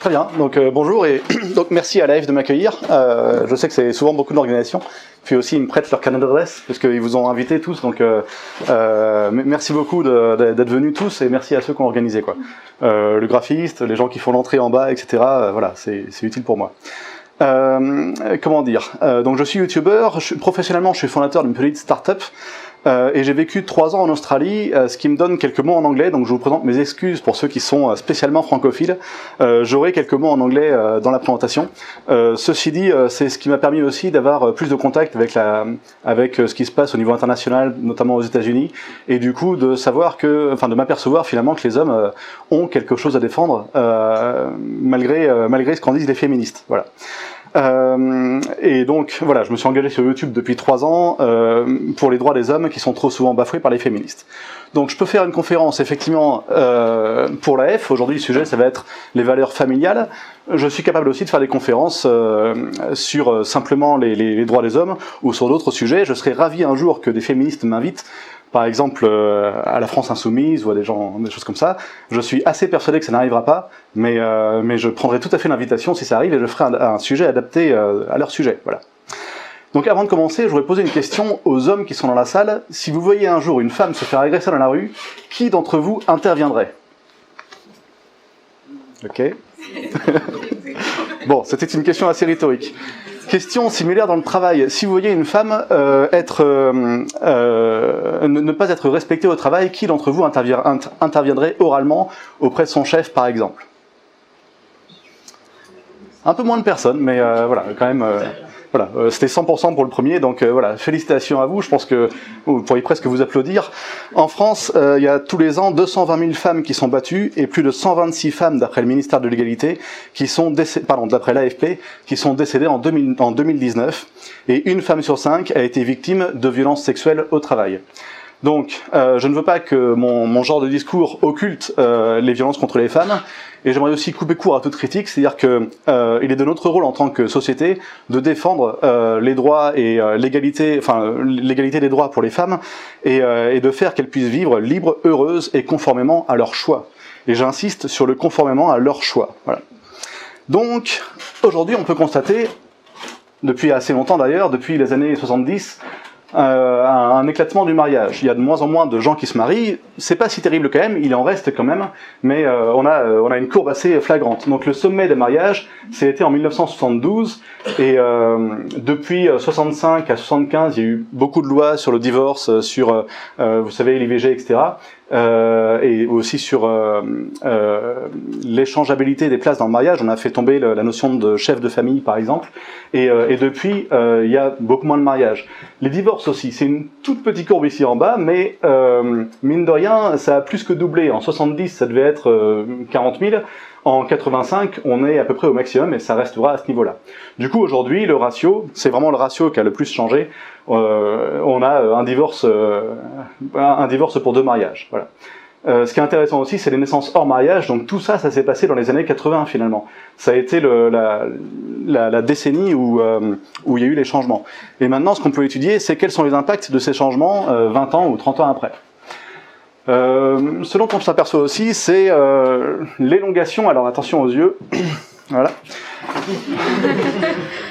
Très bien, donc bonjour et donc merci à l'AF de m'accueillir. Je sais que c'est souvent beaucoup d'organisations, puis aussi ils me prêtent leur carnet d'adresse parce qu'ils vous ont invités tous, donc merci beaucoup d'être venus tous et merci à ceux qui ont organisé quoi. Le graphiste, les gens qui font l'entrée en bas, etc. Voilà, c'est utile pour moi. Comment dire, donc je suis youtubeur, professionnellement je suis fondateur d'une petite start-up et j'ai vécu 3 ans en Australie, ce qui me donne quelques mots en anglais, donc je vous présente mes excuses pour ceux qui sont spécialement francophiles. J'aurai quelques mots en anglais dans la présentation. Ceci dit, c'est ce qui m'a permis aussi d'avoir plus de contact avec ce qui se passe au niveau international, notamment aux États-Unis, et du coup de savoir de m'apercevoir finalement que les hommes ont quelque chose à défendre malgré ce qu'en disent les féministes. Voilà. Et donc voilà, je me suis engagé sur YouTube depuis 3 ans pour les droits des hommes qui sont trop souvent bafoués par les féministes. Donc je peux faire une conférence effectivement pour l'AF. Aujourd'hui le sujet ça va être les valeurs familiales. Je suis capable aussi de faire des conférences sur simplement les droits des hommes ou sur d'autres sujets. Je serais ravi un jour que des féministes m'invitent, par exemple à la France Insoumise ou à des choses comme ça. Je suis assez persuadé que ça n'arrivera pas, mais je prendrai tout à fait l'invitation si ça arrive et je ferai un sujet adapté à leur sujet. Voilà. Donc avant de commencer, je voudrais poser une question aux hommes qui sont dans la salle. Si vous voyez un jour une femme se faire agresser dans la rue, qui d'entre vous interviendrait? Ok. Bon, c'était une question assez rhétorique. Question similaire dans le travail. Si vous voyez une femme ne pas être respectée au travail, qui d'entre vous interviendrait oralement auprès de son chef, par exemple? Un peu moins de personnes, mais voilà, quand même. Voilà, c'était 100% pour le premier, donc voilà, félicitations à vous, je pense que vous pourriez presque vous applaudir. En France, il y a tous les ans 220 000 femmes qui sont battues et plus de 126 femmes, d'après le ministère de l'Égalité, d'après l'AFP, qui sont décédées en 2019, et une femme sur 5 a été victime de violences sexuelles au travail. Donc, je ne veux pas que mon genre de discours occulte les violences contre les femmes, et j'aimerais aussi couper court à toute critique, c'est-à-dire que il est de notre rôle en tant que société de défendre les droits et l'égalité des droits pour les femmes, et de faire qu'elles puissent vivre libres, heureuses et conformément à leur choix. Et j'insiste sur le conformément à leur choix. Voilà. Donc, aujourd'hui, on peut constater, depuis assez longtemps d'ailleurs, depuis les années 70, un éclatement du mariage. Il y a de moins en moins de gens qui se marient. C'est pas si terrible quand même, il en reste quand même, mais on a une courbe assez flagrante. Donc le sommet des mariages, c'était en 1972, et depuis 65 à 75, il y a eu beaucoup de lois sur le divorce, sur, vous savez, l'IVG, etc. Et aussi sur l'échangeabilité des places dans le mariage. On a fait tomber la notion de chef de famille, par exemple, et depuis, il y a beaucoup moins de mariages. Les divorces aussi, c'est une toute petite courbe ici en bas, mais mine de rien, ça a plus que doublé. En 70, ça devait être 40 000. En 85, on est à peu près au maximum et ça restera à ce niveau-là. Du coup, aujourd'hui, le ratio, c'est vraiment le ratio qui a le plus changé. On a un divorce pour 2 mariages. Voilà. Ce qui est intéressant aussi, c'est les naissances hors mariage. Donc tout ça, ça s'est passé dans les années 80 finalement. Ça a été la décennie où il y a eu les changements. Et maintenant, ce qu'on peut étudier, c'est quels sont les impacts de ces changements 20 ans ou 30 ans après. Ce dont on s'aperçoit aussi, c'est l'élongation, alors attention aux yeux, voilà,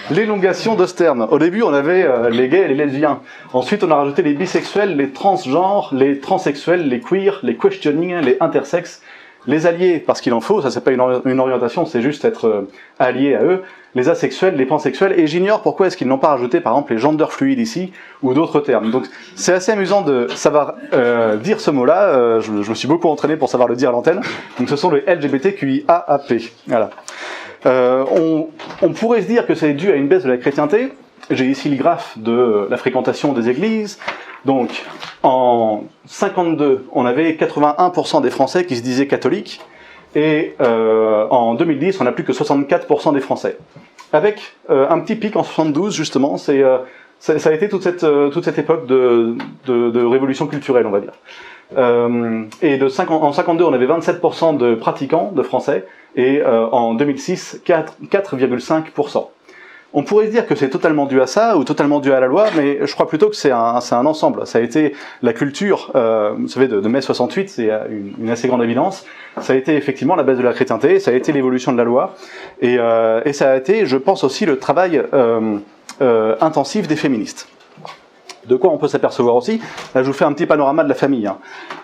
l'élongation de ce terme. Au début, on avait les gays et les lesbiens. Ensuite, on a rajouté les bisexuels, les transgenres, les transsexuels, les queers, les questioning, les intersexes, les alliés, parce qu'il en faut, ça c'est pas une orientation, c'est juste être allié à eux, les asexuels, les pansexuels, et j'ignore pourquoi est-ce qu'ils n'ont pas rajouté par exemple les gender fluides ici, ou d'autres termes. Donc c'est assez amusant de savoir dire ce mot-là, je me suis beaucoup entraîné pour savoir le dire à l'antenne, donc ce sont les LGBTQIAAP. Voilà. On pourrait se dire que c'est dû à une baisse de la chrétienté. J'ai ici le graphe de la fréquentation des églises. Donc, en 52, on avait 81% des Français qui se disaient catholiques, et en 2010, on n'a plus que 64% des Français. Avec un petit pic en 72, justement, ça a été toute cette époque de révolution culturelle, on va dire. Et en 52, on avait 27% de pratiquants de français, et en 2006, 4,5%. On pourrait dire que c'est totalement dû à ça ou totalement dû à la loi, mais je crois plutôt que c'est un ensemble. Ça a été la culture, vous savez, de mai 68, c'est une assez grande évidence. Ça a été effectivement la base de la chrétienté, ça a été l'évolution de la loi, et ça a été, je pense aussi, le travail intensif des féministes. De quoi on peut s'apercevoir aussi? Là, je vous fais un petit panorama de la famille.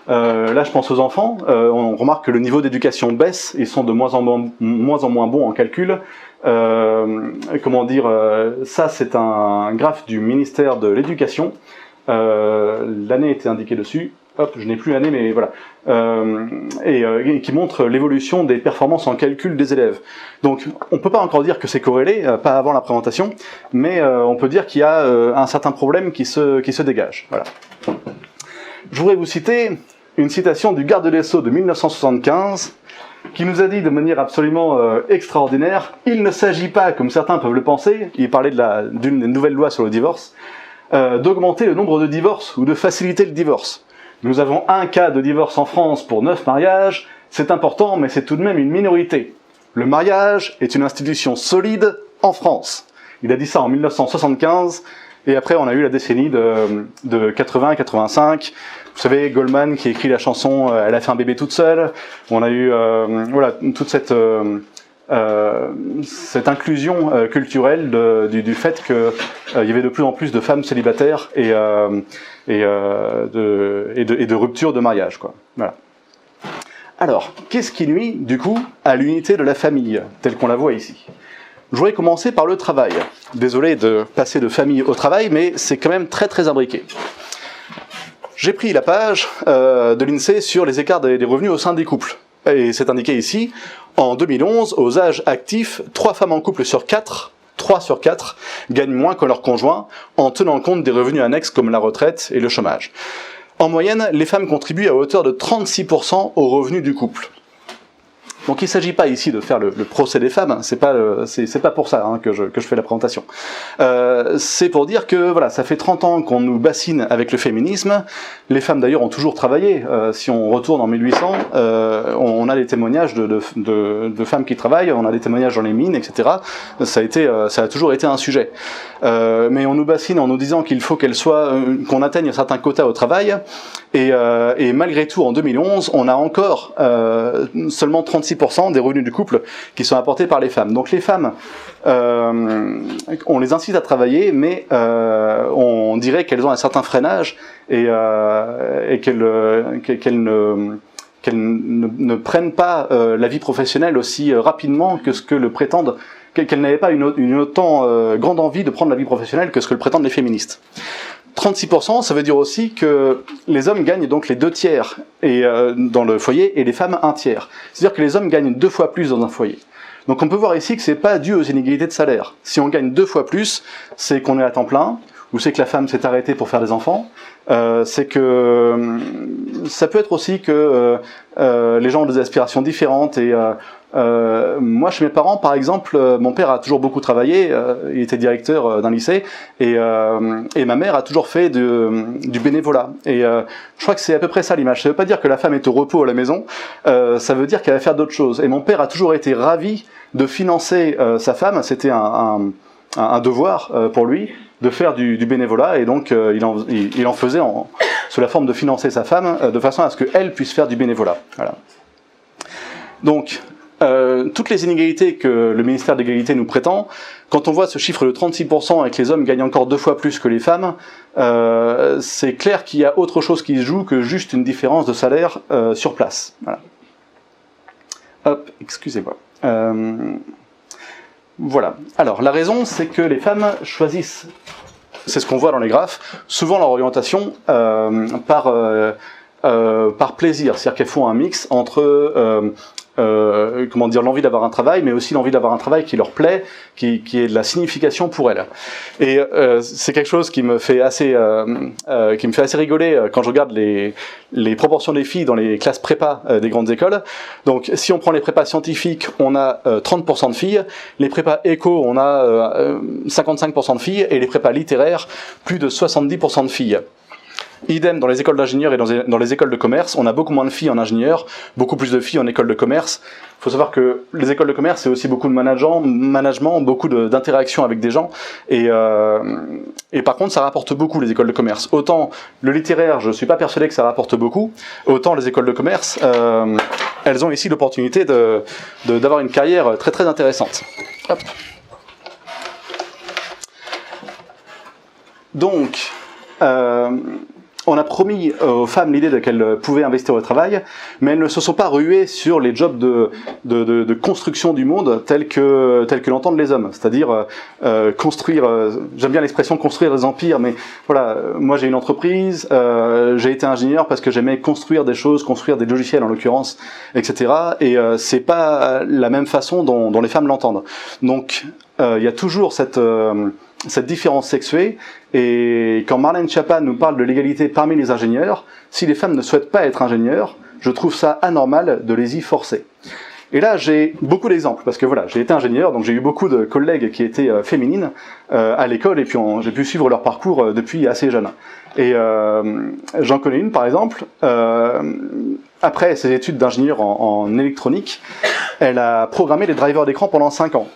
Là, je pense aux enfants. On remarque que le niveau d'éducation baisse. Ils sont de moins en moins bons en calcul. Comment dire, ça, c'est un graphe du ministère de l'Éducation. L'année était indiquée dessus. Hop, je n'ai plus l'année, mais voilà. Et qui montre l'évolution des performances en calcul des élèves. Donc, on ne peut pas encore dire que c'est corrélé, pas avant la présentation, mais on peut dire qu'il y a un certain problème qui se dégage. Voilà. Je voudrais vous citer une citation du garde des Sceaux de 1975, qui nous a dit de manière absolument extraordinaire, « Il ne s'agit pas, comme certains peuvent le penser, il parlait d'une nouvelle loi sur le divorce, d'augmenter le nombre de divorces ou de faciliter le divorce. Nous avons un cas de divorce en France pour 9 mariages, c'est important, mais c'est tout de même une minorité. Le mariage est une institution solide en France. » Il a dit ça en 1975, et après on a eu la décennie de 80-85. Vous savez, Goldman qui écrit la chanson « Elle a fait un bébé toute seule ». On a eu voilà, toute cette inclusion culturelle du fait qu'il y avait de plus en plus de femmes célibataires et de rupture de mariage, quoi. Voilà. Alors, qu'est-ce qui nuit, du coup, à l'unité de la famille, telle qu'on la voit ici? Je voudrais commencer par le travail. Désolé de passer de famille au travail, mais c'est quand même très très imbriqué. J'ai pris la page de l'INSEE sur les écarts des revenus au sein des couples. Et c'est indiqué ici, en 2011, aux âges actifs, 3 femmes en couple sur 4, 3 sur 4, gagnent moins que leur conjoint, en tenant compte des revenus annexes comme la retraite et le chômage. En moyenne, les femmes contribuent à hauteur de 36% aux revenus du couple. Donc il ne s'agit pas ici de faire le procès des femmes, c'est pas pour ça que je fais la présentation. C'est pour dire que voilà, ça fait 30 ans qu'on nous bassine avec le féminisme. Les femmes d'ailleurs ont toujours travaillé. Si on retourne en 1800, on a des témoignages de femmes qui travaillent, on a des témoignages dans les mines, etc. Ça a toujours été un sujet. Mais on nous bassine en nous disant qu'il faut qu'on atteigne un certain quota au travail. Et malgré tout, en 2011, on a encore seulement 36% des revenus du couple qui sont apportés par les femmes. Donc les femmes, on les incite à travailler, mais on dirait qu'elles ont un certain freinage et qu'elles ne prennent pas la vie professionnelle aussi rapidement que ce que le prétendent, qu'elles n'avaient pas une autant grande envie de prendre la vie professionnelle que ce que le prétendent les féministes. 36%, ça veut dire aussi que les hommes gagnent donc les 2/3 dans le foyer et les femmes 1/3. C'est-à-dire que les hommes gagnent 2 fois plus dans un foyer. Donc on peut voir ici que c'est pas dû aux inégalités de salaire. Si on gagne 2 fois plus, c'est qu'on est à temps plein, ou c'est que la femme s'est arrêtée pour faire des enfants. C'est que ça peut être aussi que les gens ont des aspirations différentes et moi, chez mes parents, par exemple, mon père a toujours beaucoup travaillé, il était directeur d'un lycée, et ma mère a toujours fait du bénévolat. Et je crois que c'est à peu près ça l'image. Ça ne veut pas dire que la femme est au repos à la maison, ça veut dire qu'elle va faire d'autres choses. Et mon père a toujours été ravi de financer sa femme, c'était un devoir pour lui, de faire du bénévolat, et donc il en faisait sous la forme de financer sa femme, de façon à ce qu'elle puisse faire du bénévolat. Voilà. Donc, toutes les inégalités que le ministère de l'égalité nous prétend, quand on voit ce chiffre de 36% et que les hommes gagnent encore 2 fois plus que les femmes, c'est clair qu'il y a autre chose qui se joue que juste une différence de salaire sur place. Voilà. Hop, excusez-moi. Voilà. Alors, la raison, c'est que les femmes choisissent, c'est ce qu'on voit dans les graphes, souvent leur orientation par plaisir. C'est-à-dire qu'elles font un mix entre l'envie d'avoir un travail, mais aussi l'envie d'avoir un travail qui leur plaît, qui ait de la signification pour elles. Et c'est quelque chose qui me fait assez rigoler quand je regarde les proportions des filles dans les classes prépa des grandes écoles. Donc, si on prend les prépas scientifiques, on a 30% de filles, les prépas éco, on a 55% de filles, et les prépas littéraires, plus de 70% de filles. Idem dans les écoles d'ingénieurs et dans les écoles de commerce, on a beaucoup moins de filles en ingénieur, beaucoup plus de filles en école de commerce. Il faut savoir que les écoles de commerce, c'est aussi beaucoup de management, beaucoup d'interactions avec des gens. Et par contre, ça rapporte beaucoup, les écoles de commerce. Autant le littéraire, je ne suis pas persuadé que ça rapporte beaucoup, autant les écoles de commerce, elles ont ici l'opportunité d'avoir une carrière très très intéressante. Hop. Donc, on a promis aux femmes l'idée qu'elles pouvaient investir au travail, mais elles ne se sont pas ruées sur les jobs de construction du monde tels que l'entendent les hommes. C'est-à-dire construire, j'aime bien l'expression construire des empires, mais voilà, moi j'ai une entreprise, j'ai été ingénieur parce que j'aimais construire des choses, construire des logiciels en l'occurrence, etc. Et c'est pas la même façon dont les femmes l'entendent. Donc il y a toujours cette différence sexuée, et quand Marlène Schiappa nous parle de l'égalité parmi les ingénieurs, si les femmes ne souhaitent pas être ingénieurs, je trouve ça anormal de les y forcer. Et là, j'ai beaucoup d'exemples, parce que voilà, j'ai été ingénieur, donc j'ai eu beaucoup de collègues qui étaient féminines à l'école, et puis j'ai pu suivre leur parcours depuis assez jeune. Et j'en connais une, par exemple, après ses études d'ingénieur en électronique, elle a programmé des drivers d'écran pendant 5 ans.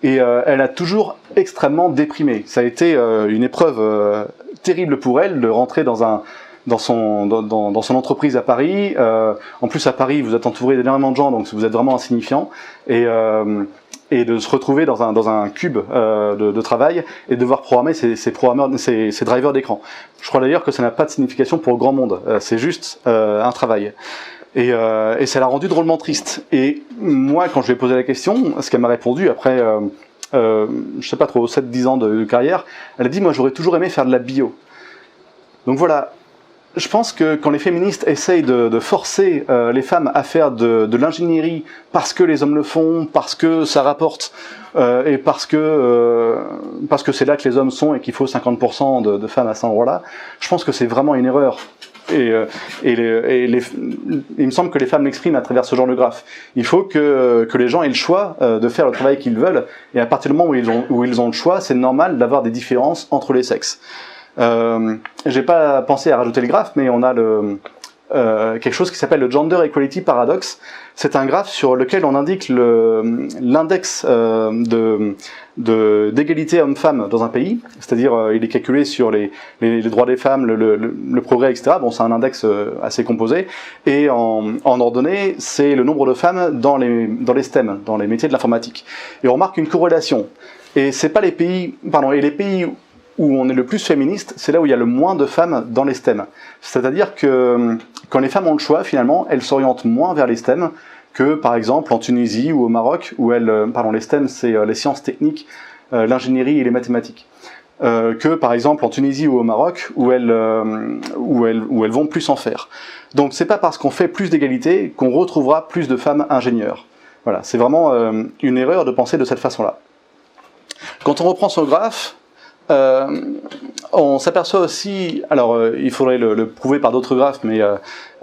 Et elle a toujours extrêmement déprimé. Ça a été une épreuve terrible pour elle de rentrer dans son entreprise à Paris. En plus, à Paris, vous êtes entouré d'énormément de gens, donc vous êtes vraiment insignifiant. Et de se retrouver dans un cube de travail et de devoir programmer ces drivers d'écran. Je crois d'ailleurs que ça n'a pas de signification pour le grand monde. C'est juste un travail. Et ça l'a rendu drôlement triste. Et moi, quand je lui ai posé la question, ce qu'elle m'a répondu après, je sais pas trop, 7-10 ans de carrière, elle a dit, moi j'aurais toujours aimé faire de la bio. Donc voilà, je pense que quand les féministes essayent de forcer les femmes à faire de l'ingénierie parce que les hommes le font, parce que ça rapporte, et parce que c'est là que les hommes sont et qu'il faut 50% de femmes à cet endroit-là, je pense que c'est vraiment une erreur. Et il me semble que les femmes l'expriment à travers ce genre de graphe. Il faut que les gens aient le choix de faire le travail qu'ils veulent, et à partir du moment où ils ont le choix, c'est normal d'avoir des différences entre les sexes. J'ai pas pensé à rajouter le graphe, mais on a quelque chose qui s'appelle le Gender Equality Paradox. C'est un graphe sur lequel on indique l'index d'égalité homme-femme dans un pays, c'est-à-dire il est calculé sur les droits des femmes, le progrès, etc. Bon, c'est un index assez composé, et en ordonnée, c'est le nombre de femmes dans les STEM, dans les métiers de l'informatique. Et on remarque une corrélation. Et c'est pas les pays où on est le plus féministe, c'est là où il y a le moins de femmes dans les STEM. C'est-à-dire que quand les femmes ont le choix, finalement, elles s'orientent moins vers les STEM que, par exemple, en Tunisie ou au Maroc, où les STEM, c'est les sciences techniques, l'ingénierie et les mathématiques. Que, par exemple, en Tunisie ou au Maroc, où elles vont plus en faire. Donc, c'est pas parce qu'on fait plus d'égalité qu'on retrouvera plus de femmes ingénieurs. Voilà, c'est vraiment une erreur de penser de cette façon-là. Quand on reprend ce graphe, on s'aperçoit aussi, alors il faudrait le prouver par d'autres graphes, mais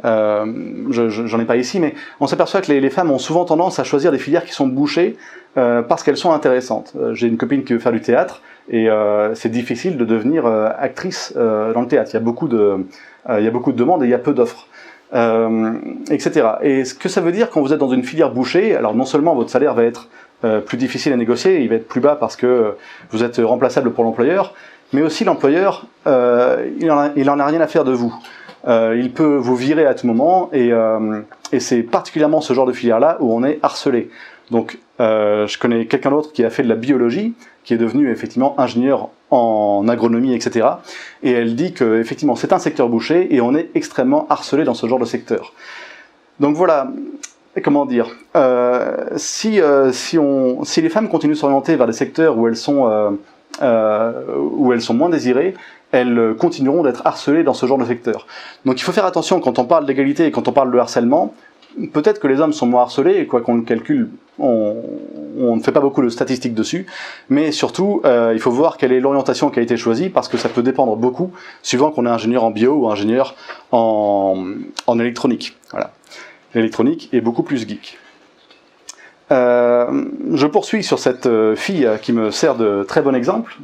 j'en ai pas ici, mais on s'aperçoit que les femmes ont souvent tendance à choisir des filières qui sont bouchées parce qu'elles sont intéressantes. J'ai une copine qui veut faire du théâtre, et c'est difficile de devenir actrice dans le théâtre. Il y a beaucoup de demandes et il y a peu d'offres. Etc. Et ce que ça veut dire quand vous êtes dans une filière bouchée, alors non seulement votre salaire va être plus difficile à négocier, il va être plus bas parce que vous êtes remplaçable pour l'employeur, mais aussi l'employeur, il en a rien à faire de vous. Il peut vous virer à tout moment, et c'est particulièrement ce genre de filière-là où on est harcelé. Donc je connais quelqu'un d'autre qui a fait de la biologie, qui est devenu effectivement ingénieur en agronomie, etc. Et elle dit que effectivement c'est un secteur bouché et on est extrêmement harcelé dans ce genre de secteur. Donc voilà, comment dire, si les femmes continuent de s'orienter vers des secteurs où elles sont moins désirées, elles continueront d'être harcelées dans ce genre de secteur. Donc il faut faire attention quand on parle d'égalité et quand on parle de harcèlement. Peut-être que les hommes sont moins harcelés, et quoi qu'on le calcule, on ne fait pas beaucoup de statistiques dessus, mais surtout, il faut voir quelle est l'orientation qui a été choisie, parce que ça peut dépendre beaucoup, suivant qu'on est ingénieur en bio ou ingénieur en électronique. Voilà. L'électronique est beaucoup plus geek. Je poursuis sur cette fille qui me sert de très bon exemple.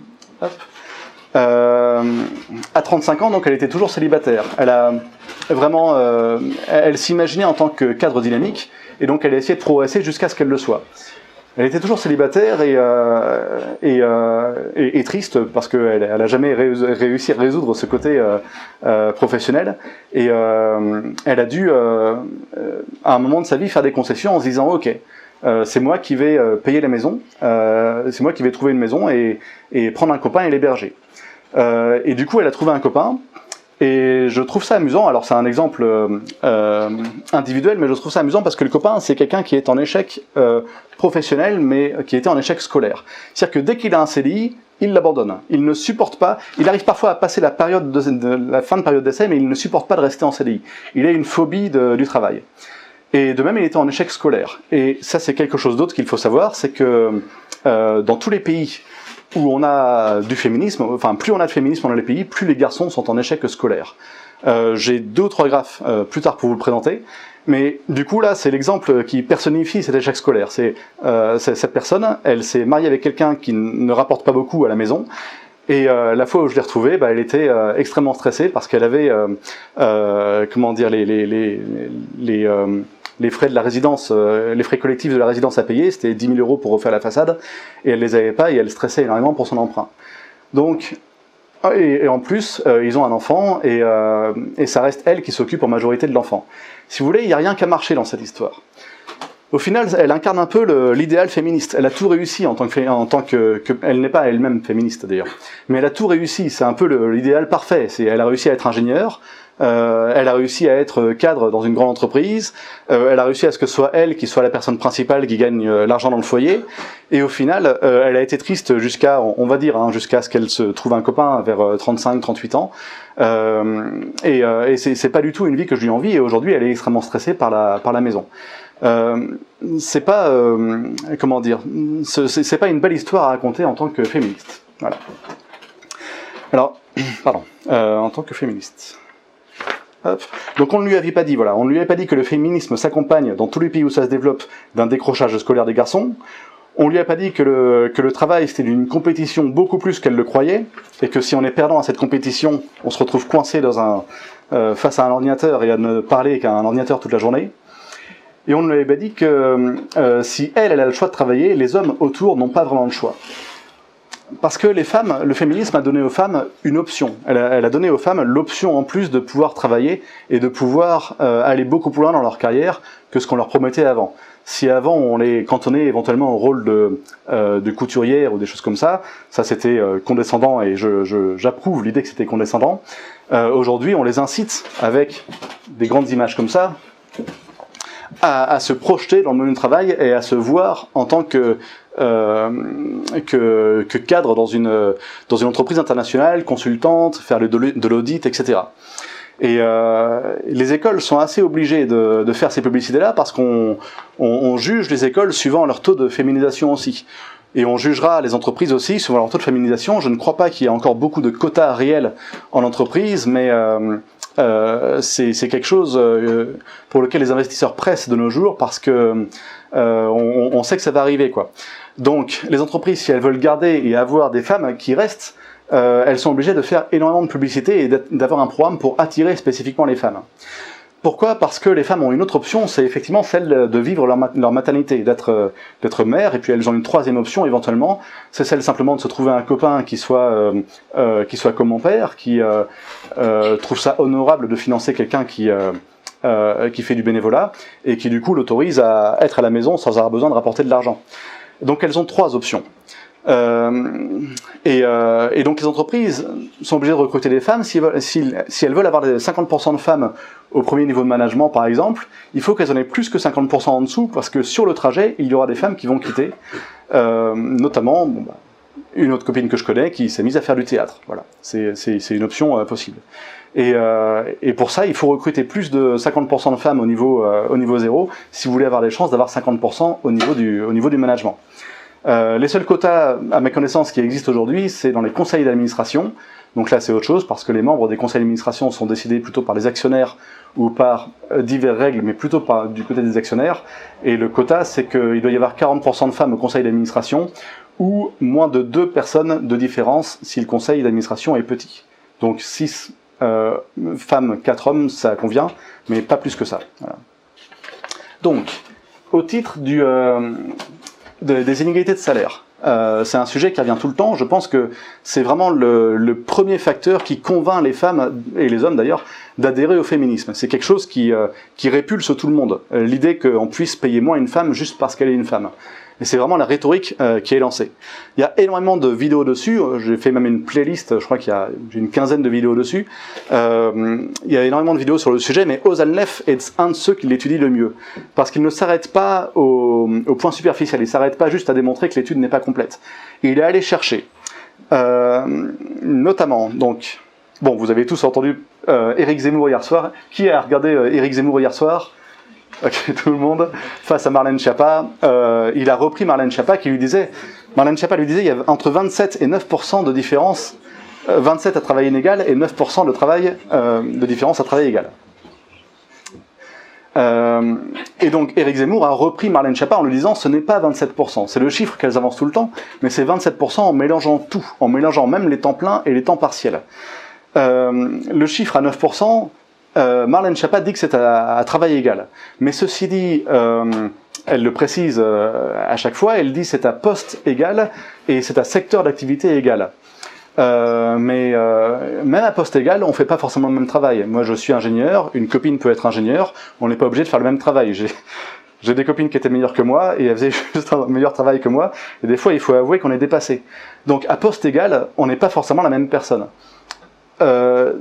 Hop. À 35 ans, donc, elle était toujours célibataire. Elle a vraiment, elle s'imaginait en tant que cadre dynamique, et donc elle a essayé de progresser jusqu'à ce qu'elle le soit. Elle était toujours célibataire et triste parce qu'elle n'a jamais réussi à résoudre ce côté professionnel. Et elle a dû, à un moment de sa vie, faire des concessions en se disant « Ok, c'est moi qui vais payer la maison, c'est moi qui vais trouver une maison et prendre un copain et l'héberger. » Et du coup, elle a trouvé un copain. Et je trouve ça amusant, alors c'est un exemple individuel, mais je trouve ça amusant parce que le copain, c'est quelqu'un qui est en échec professionnel, mais qui était en échec scolaire. C'est-à-dire que dès qu'il a un CDI, il l'abandonne. Il ne supporte pas, il arrive parfois à passer la fin de période d'essai, mais il ne supporte pas de rester en CDI. Il a une phobie du travail. Et de même, il était en échec scolaire. Et ça, c'est quelque chose d'autre qu'il faut savoir, c'est que dans tous les pays où on a du féminisme, enfin plus on a de féminisme dans les pays, plus les garçons sont en échec scolaire. J'ai 2 ou 3 graphes plus tard pour vous le présenter, mais du coup là c'est l'exemple qui personnifie cet échec scolaire. C'est cette personne, elle s'est mariée avec quelqu'un qui ne rapporte pas beaucoup à la maison, et la fois où je l'ai retrouvée, elle était extrêmement stressée parce qu'elle avait comment dire les frais de la résidence, les frais collectifs de la résidence à payer, c'était 10 000 € pour refaire la façade, et elle les avait pas, et elle stressait énormément pour son emprunt. Donc, et en plus, ils ont un enfant, et ça reste elle qui s'occupe en majorité de l'enfant. Si vous voulez, il n'y a rien qu'à marcher dans cette histoire. Au final, elle incarne un peu l'idéal féministe. Elle a tout réussi en tant que elle n'est pas elle-même féministe d'ailleurs, mais elle a tout réussi. C'est un peu l'idéal parfait. Elle a réussi à être ingénieure. Elle a réussi à être cadre dans une grande entreprise, elle a réussi à ce que ce soit elle qui soit la personne principale qui gagne l'argent dans le foyer, et au final, elle a été triste jusqu'à, on va dire, jusqu'à ce qu'elle se trouve un copain vers 35-38 ans, et c'est pas du tout une vie que je lui envie, et aujourd'hui, elle est extrêmement stressée par la maison. C'est pas, comment dire, c'est pas une belle histoire à raconter en tant que féministe. Voilà. Alors, pardon, en tant que féministe. Hop. Donc on ne lui avait pas dit, voilà, on ne lui avait pas dit que le féminisme s'accompagne dans tous les pays où ça se développe d'un décrochage scolaire des garçons. On lui a pas dit que le travail c'était d'une compétition beaucoup plus qu'elle le croyait, et que si on est perdant à cette compétition, on se retrouve coincé face à un ordinateur et à ne parler qu'à un ordinateur toute la journée. Et on ne lui avait pas dit que si elle a le choix de travailler, les hommes autour n'ont pas vraiment le choix. Parce que les femmes, le féminisme a donné aux femmes une option. Elle a donné aux femmes l'option en plus de pouvoir travailler et de pouvoir aller beaucoup plus loin dans leur carrière que ce qu'on leur promettait avant. Si avant on les cantonnait éventuellement au rôle de couturière ou des choses comme ça c'était condescendant, et j'approuve l'idée que c'était condescendant. Aujourd'hui on les incite avec des grandes images comme ça à se projeter dans le monde du travail et à se voir en tant que cadre dans une entreprise internationale, consultante, faire de l'audit, etc. Et les écoles sont assez obligées de faire ces publicités-là parce qu'on juge les écoles suivant leur taux de féminisation aussi. Et on jugera les entreprises aussi suivant leur taux de féminisation. Je ne crois pas qu'il y ait encore beaucoup de quotas réels en entreprise, mais c'est quelque chose pour lequel les investisseurs pressent de nos jours parce que on sait que ça va arriver, quoi. Donc les entreprises, si elles veulent garder et avoir des femmes qui restent, elles sont obligées de faire énormément de publicité et d'avoir un programme pour attirer spécifiquement les femmes. Pourquoi ? Parce que les femmes ont une autre option, c'est effectivement celle de vivre leur maternité, d'être mère, et puis elles ont une troisième option éventuellement, c'est celle simplement de se trouver un copain qui soit comme mon père, qui trouve ça honorable de financer quelqu'un qui fait du bénévolat, et qui du coup l'autorise à être à la maison sans avoir besoin de rapporter de l'argent. Donc elles ont 3 options. Et donc les entreprises sont obligées de recruter des femmes. Si elles veulent avoir 50% de femmes au premier niveau de management, par exemple, il faut qu'elles en aient plus que 50% en dessous, parce que sur le trajet, il y aura des femmes qui vont quitter, notamment une autre copine que je connais qui s'est mise à faire du théâtre. Voilà, c'est une option possible. Et pour ça, il faut recruter plus de 50% de femmes au niveau 0, si vous voulez avoir des chances d'avoir 50% au niveau du management. Les seuls quotas, à ma connaissance, qui existent aujourd'hui, c'est dans les conseils d'administration. Donc là, c'est autre chose, parce que les membres des conseils d'administration sont décidés plutôt par les actionnaires ou par diverses règles, mais plutôt du côté des actionnaires. Et le quota, c'est qu'il doit y avoir 40% de femmes au conseil d'administration, ou moins de 2 personnes de différence si le conseil d'administration est petit. Donc 6 femmes, 4 hommes, ça convient, mais pas plus que ça. Voilà. Donc, au titre des inégalités de salaire, c'est un sujet qui revient tout le temps. Je pense que c'est vraiment le premier facteur qui convainc les femmes, et les hommes d'ailleurs, d'adhérer au féminisme. C'est quelque chose qui répulse tout le monde. L'idée qu'on puisse payer moins une femme juste parce qu'elle est une femme. Et c'est vraiment la rhétorique qui est lancée. Il y a énormément de vidéos dessus, j'ai fait même une playlist, je crois qu'il y a une quinzaine de vidéos dessus. Il y a énormément de vidéos sur le sujet, mais Ozan Leff est un de ceux qui l'étudie le mieux. Parce qu'il ne s'arrête pas au point superficiel, il ne s'arrête pas juste à démontrer que l'étude n'est pas complète. Il est allé chercher, notamment, donc, bon, vous avez tous entendu Éric Zemmour hier soir. Qui a regardé Éric Zemmour hier soir ? Ok, tout le monde, face à Marlène Schiappa. Il a repris Marlène Schiappa qui lui disait, il y a entre 27 et 9% de différence, 27 à travail inégal et 9% de travail de différence à travail égal. Et donc Éric Zemmour a repris Marlène Schiappa en lui disant ce n'est pas 27%, c'est le chiffre qu'elles avancent tout le temps, mais c'est 27% en mélangeant tout, en mélangeant même les temps pleins et les temps partiels. Le chiffre à 9%, Marlène Schiappa dit que c'est à travail égal. Mais ceci dit, elle le précise à chaque fois, elle dit c'est à poste égal et c'est à secteur d'activité égal. Mais même à poste égal, on ne fait pas forcément le même travail. Moi je suis ingénieur, une copine peut être ingénieure, on n'est pas obligé de faire le même travail. J'ai des copines qui étaient meilleures que moi et elles faisaient juste un meilleur travail que moi. Et des fois il faut avouer qu'on est dépassé. Donc à poste égal, on n'est pas forcément la même personne.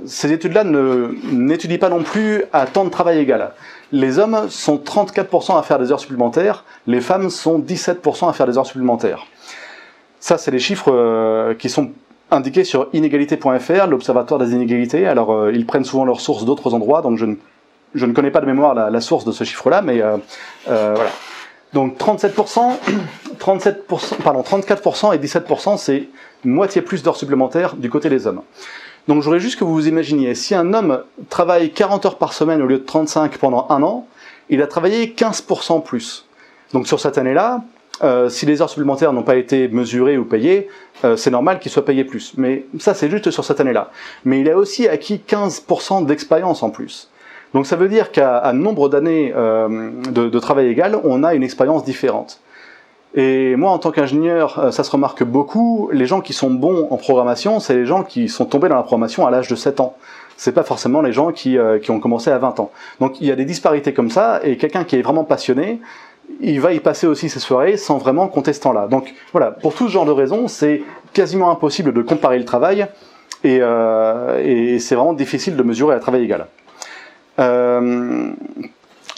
Ces études-là n'étudient pas non plus à temps de travail égal. Les hommes sont 34% à faire des heures supplémentaires, les femmes sont 17% à faire des heures supplémentaires. Ça, c'est les chiffres qui sont indiqués sur inégalité.fr, l'Observatoire des inégalités. Alors, ils prennent souvent leurs sources d'autres endroits, donc je ne connais pas de mémoire la source de ce chiffre-là, mais voilà. Donc 34% et 17%, c'est moitié plus d'heures supplémentaires du côté des hommes. Donc je voudrais juste que vous vous imaginiez, si un homme travaille 40 heures par semaine au lieu de 35 pendant un an, il a travaillé 15% plus. Donc sur cette année-là, si les heures supplémentaires n'ont pas été mesurées ou payées, c'est normal qu'il soit payé plus. Mais ça c'est juste sur cette année-là. Mais il a aussi acquis 15% d'expérience en plus. Donc ça veut dire qu'à nombre d'années de travail égal, on a une expérience différente. Et moi, en tant qu'ingénieur, ça se remarque beaucoup, les gens qui sont bons en programmation, c'est les gens qui sont tombés dans la programmation à l'âge de 7 ans. C'est pas forcément les gens qui ont commencé à 20 ans. Donc il y a des disparités comme ça, et quelqu'un qui est vraiment passionné, il va y passer aussi ses soirées sans vraiment compter ce temps-là. Donc voilà, pour tout ce genre de raisons, c'est quasiment impossible de comparer le travail, et c'est vraiment difficile de mesurer à travail égal.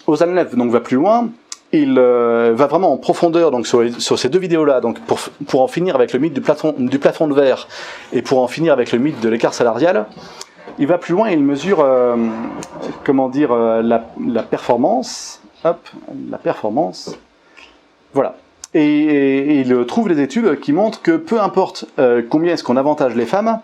Ozan Leff donc va plus loin. Il va vraiment en profondeur donc sur ces deux vidéos-là, donc pour en finir avec le mythe du plafond de verre et pour en finir avec le mythe de l'écart salarial. Il va plus loin et il mesure la performance. Hop, la performance. Voilà. Et il trouve des études qui montrent que peu importe combien est-ce qu'on avantage les femmes,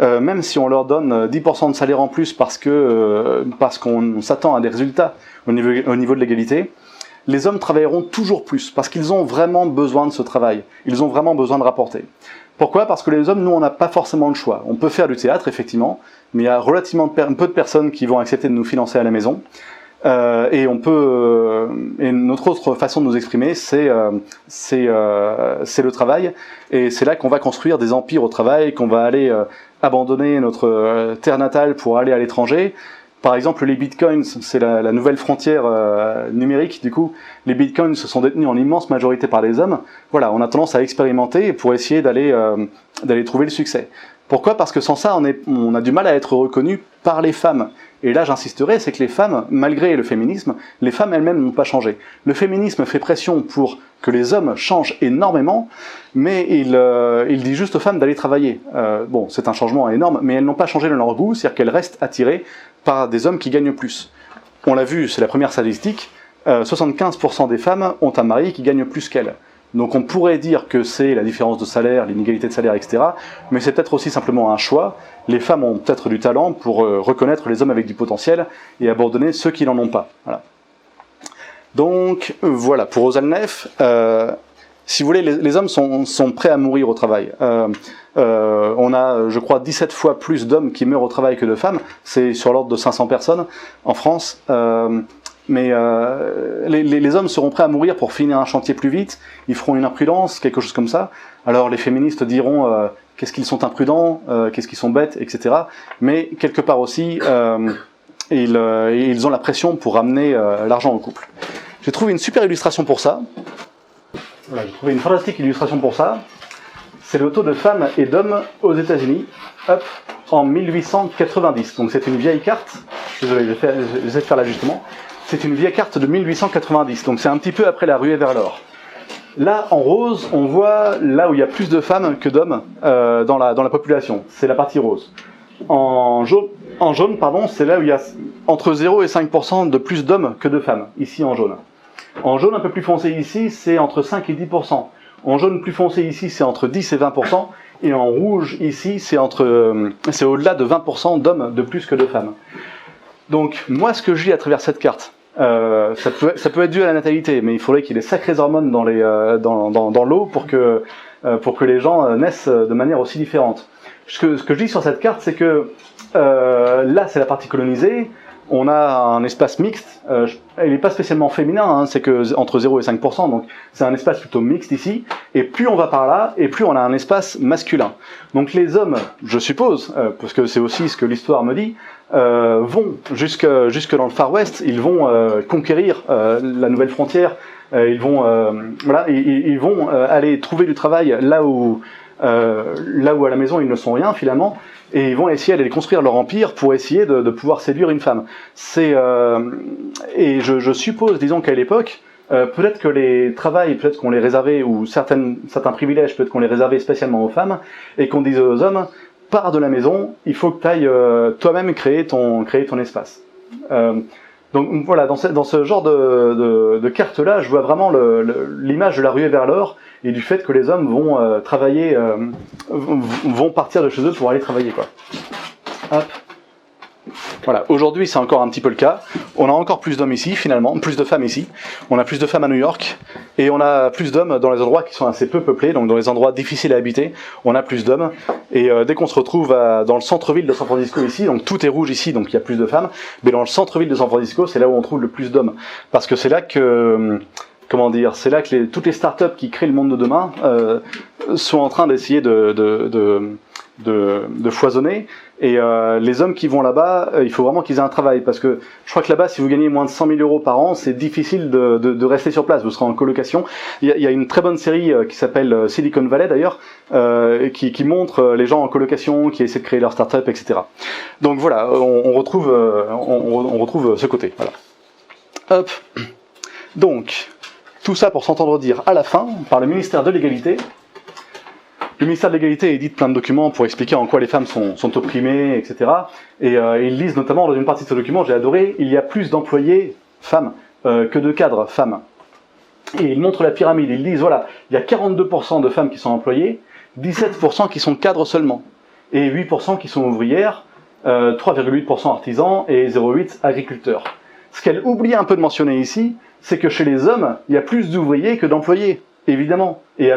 même si on leur donne 10% de salaire en plus parce qu'on s'attend à des résultats au niveau de l'égalité, les hommes travailleront toujours plus, parce qu'ils ont vraiment besoin de ce travail. Ils ont vraiment besoin de rapporter. Pourquoi ? Parce que les hommes, nous, on n'a pas forcément le choix. On peut faire du théâtre, effectivement, mais il y a relativement peu de personnes qui vont accepter de nous financer à la maison. Et notre autre façon de nous exprimer, c'est le travail. Et c'est là qu'on va construire des empires au travail, qu'on va aller abandonner notre terre natale pour aller à l'étranger. Par exemple, les bitcoins, c'est la nouvelle frontière numérique. Du coup, les bitcoins sont détenus en immense majorité par les hommes. Voilà, on a tendance à expérimenter pour essayer d'aller trouver le succès. Pourquoi ? Parce que sans ça, on a du mal à être reconnu par les femmes. Et là, j'insisterai, c'est que les femmes, malgré le féminisme, les femmes elles-mêmes n'ont pas changé. Le féminisme fait pression pour que les hommes changent énormément, mais il dit juste aux femmes d'aller travailler. Bon, c'est un changement énorme, mais elles n'ont pas changé dans leur goût, c'est-à-dire qu'elles restent attirées par des hommes qui gagnent plus. On l'a vu, c'est la première statistique, 75% des femmes ont un mari qui gagne plus qu'elles. Donc on pourrait dire que c'est la différence de salaire, l'inégalité de salaire, etc. Mais c'est peut-être aussi simplement un choix. Les femmes ont peut-être du talent pour reconnaître les hommes avec du potentiel et abandonner ceux qui n'en ont pas. Voilà. Donc voilà, pour Ozalnef, si vous voulez, les hommes sont prêts à mourir au travail. On a, je crois, 17 fois plus d'hommes qui meurent au travail que de femmes. C'est sur l'ordre de 500 personnes en France. Mais les hommes seront prêts à mourir pour finir un chantier plus vite, ils feront une imprudence, quelque chose comme ça. Alors les féministes diront qu'est-ce qu'ils sont imprudents, qu'est-ce qu'ils sont bêtes, etc. Mais quelque part aussi, ils ont la pression pour ramener l'argent au couple. J'ai trouvé une super illustration pour ça. Voilà, j'ai trouvé une fantastique illustration pour ça. C'est le taux de femmes et d'hommes aux États-Unis, en 1890. Donc c'est une vieille carte. Désolé, j'essaie de faire l'ajustement. C'est une vieille carte de 1890, donc c'est un petit peu après la ruée vers l'or. Là, en rose, on voit là où il y a plus de femmes que d'hommes dans la population. C'est la partie rose. En jaune, c'est là où il y a entre 0 et 5% de plus d'hommes que de femmes, ici en jaune. En jaune un peu plus foncé ici, c'est entre 5 et 10%. En jaune plus foncé ici, c'est entre 10 et 20%. Et en rouge ici, c'est au-delà de 20% d'hommes de plus que de femmes. Donc, moi, ce que je lis à travers cette carte, ça peut être dû à la natalité, mais il faudrait qu'il y ait des sacrées hormones dans l'eau pour que les gens naissent de manière aussi différente. Ce que je dis sur cette carte, c'est que là, c'est la partie colonisée. On a un espace mixte. Il n'est pas spécialement féminin, hein, c'est que entre 0 et 5%, donc c'est un espace plutôt mixte ici. Et plus on va par là, et plus on a un espace masculin. Donc les hommes, je suppose, parce que c'est aussi ce que l'histoire me dit, vont jusque dans le Far West, ils vont conquérir la nouvelle frontière, ils vont aller trouver du travail là où à la maison ils ne sont rien finalement, et ils vont essayer d'aller construire leur empire pour essayer de pouvoir séduire une femme. Et je suppose, disons qu'à l'époque, peut-être que les travails, peut-être qu'on les réservait, ou certains privilèges, peut-être qu'on les réservait spécialement aux femmes, et qu'on disait aux hommes, pars de la maison, il faut que tu ailles toi-même créer ton espace. Donc voilà, dans ce genre de carte-là, je vois vraiment l'image de la ruée vers l'or, et du fait que les hommes vont travailler, vont partir de chez eux pour aller travailler, quoi. Hop. Voilà, aujourd'hui c'est encore un petit peu le cas. On a encore plus d'hommes ici, finalement, plus de femmes ici. On a plus de femmes à New York, et on a plus d'hommes dans les endroits qui sont assez peu peuplés, donc dans les endroits difficiles à habiter, on a plus d'hommes. Et dès qu'on se retrouve dans le centre-ville de San Francisco ici, donc tout est rouge ici, donc il y a plus de femmes, mais dans le centre-ville de San Francisco, c'est là où on trouve le plus d'hommes. Parce que c'est là que... c'est là que toutes les startups qui créent le monde de demain sont en train d'essayer de foisonner. Et les hommes qui vont là-bas, il faut vraiment qu'ils aient un travail, parce que je crois que là-bas, si vous gagnez moins de 100 000 euros par an, c'est difficile de rester sur place, vous serez en colocation. Il y a une très bonne série qui s'appelle Silicon Valley d'ailleurs, qui montre les gens en colocation, qui essaient de créer leur start-up, etc. Donc voilà, on retrouve ce côté. Voilà. Hop. Donc, tout ça pour s'entendre dire à la fin, par le ministère de l'Égalité. Le ministère de l'Égalité édite plein de documents pour expliquer en quoi les femmes sont opprimées, etc. Et ils lisent notamment dans une partie de ce document, j'ai adoré, il y a plus d'employés femmes que de cadres femmes. Et ils montrent la pyramide, ils disent voilà, il y a 42% de femmes qui sont employées, 17% qui sont cadres seulement, et 8% qui sont ouvrières, 3,8% artisans et 0,8% agriculteurs. Ce qu'elle oublie un peu de mentionner ici, c'est que chez les hommes, il y a plus d'ouvriers que d'employés, évidemment. Et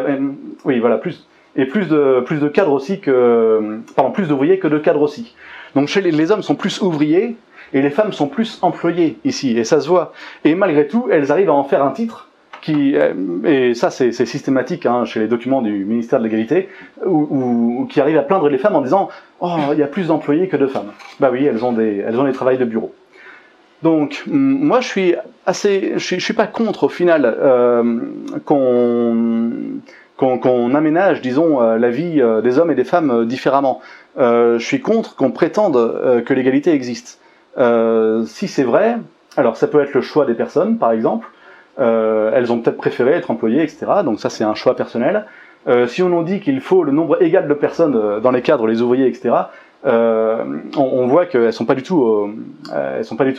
oui, voilà, plus de cadres aussi plus d'ouvriers que de cadres aussi. Donc chez les hommes sont plus ouvriers et les femmes sont plus employées ici, et ça se voit. Et malgré tout, elles arrivent à en faire un titre et ça c'est systématique hein, chez les documents du ministère de l'Égalité, qui arrivent à plaindre les femmes en disant « Oh, il y a plus d'employés que de femmes ». Bah oui, elles ont des travails de bureau. Donc, moi, je suis pas contre au final qu'on aménage, disons, la vie des hommes et des femmes différemment. Je suis contre qu'on prétende que l'égalité existe. Si c'est vrai, alors ça peut être le choix des personnes, par exemple. Elles ont peut-être préféré être employées, etc. Donc ça, c'est un choix personnel. Si on nous dit qu'il faut le nombre égal de personnes dans les cadres, les ouvriers, etc., on voit qu'elles sont pas du tout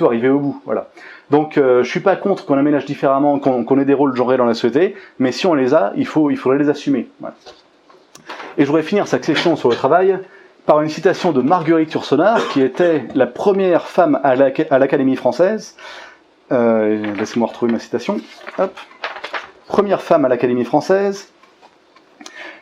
arrivées au bout. Voilà. Donc, je suis pas contre qu'on aménage différemment, qu'on ait des rôles genrés dans la société, mais si on les a, il faudrait les assumer. Voilà. Et je voudrais finir cette section sur le travail par une citation de Marguerite Yourcenar, qui était la première femme à l'Académie française. Laissez-moi retrouver ma citation. Hop. Première femme à l'Académie française,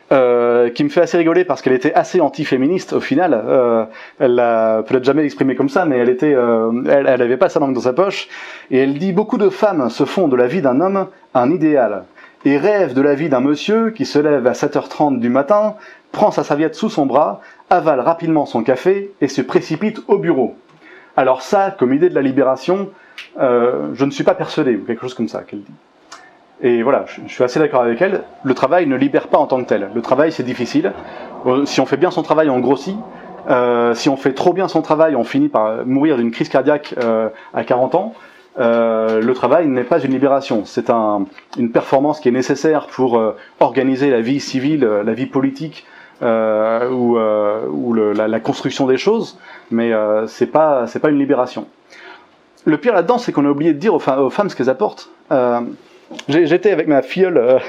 qui me fait assez rigoler parce qu'elle était assez anti-féministe au final. Elle l'a peut-être jamais exprimé comme ça, mais elle avait pas sa langue dans sa poche. Et elle dit: beaucoup de femmes se font de la vie d'un homme un idéal et rêvent de la vie d'un monsieur qui se lève à 7h30 du matin, prend sa serviette sous son bras, avale rapidement son café et se précipite au bureau. Alors ça, comme idée de la libération, je ne suis pas persuadé, ou quelque chose comme ça qu'elle dit. Et voilà, je suis assez d'accord avec elle. Le travail ne libère pas en tant que tel. Le travail, c'est difficile. Si on fait bien son travail, on grossit. Si on fait trop bien son travail, on finit par mourir d'une crise cardiaque à 40 ans. Le travail n'est pas une libération. C'est une performance qui est nécessaire pour organiser la vie civile, la vie politique, ou la construction des choses. Mais c'est pas une libération. Le pire là-dedans, c'est qu'on a oublié de dire aux femmes ce qu'elles apportent. J'étais avec ma filleule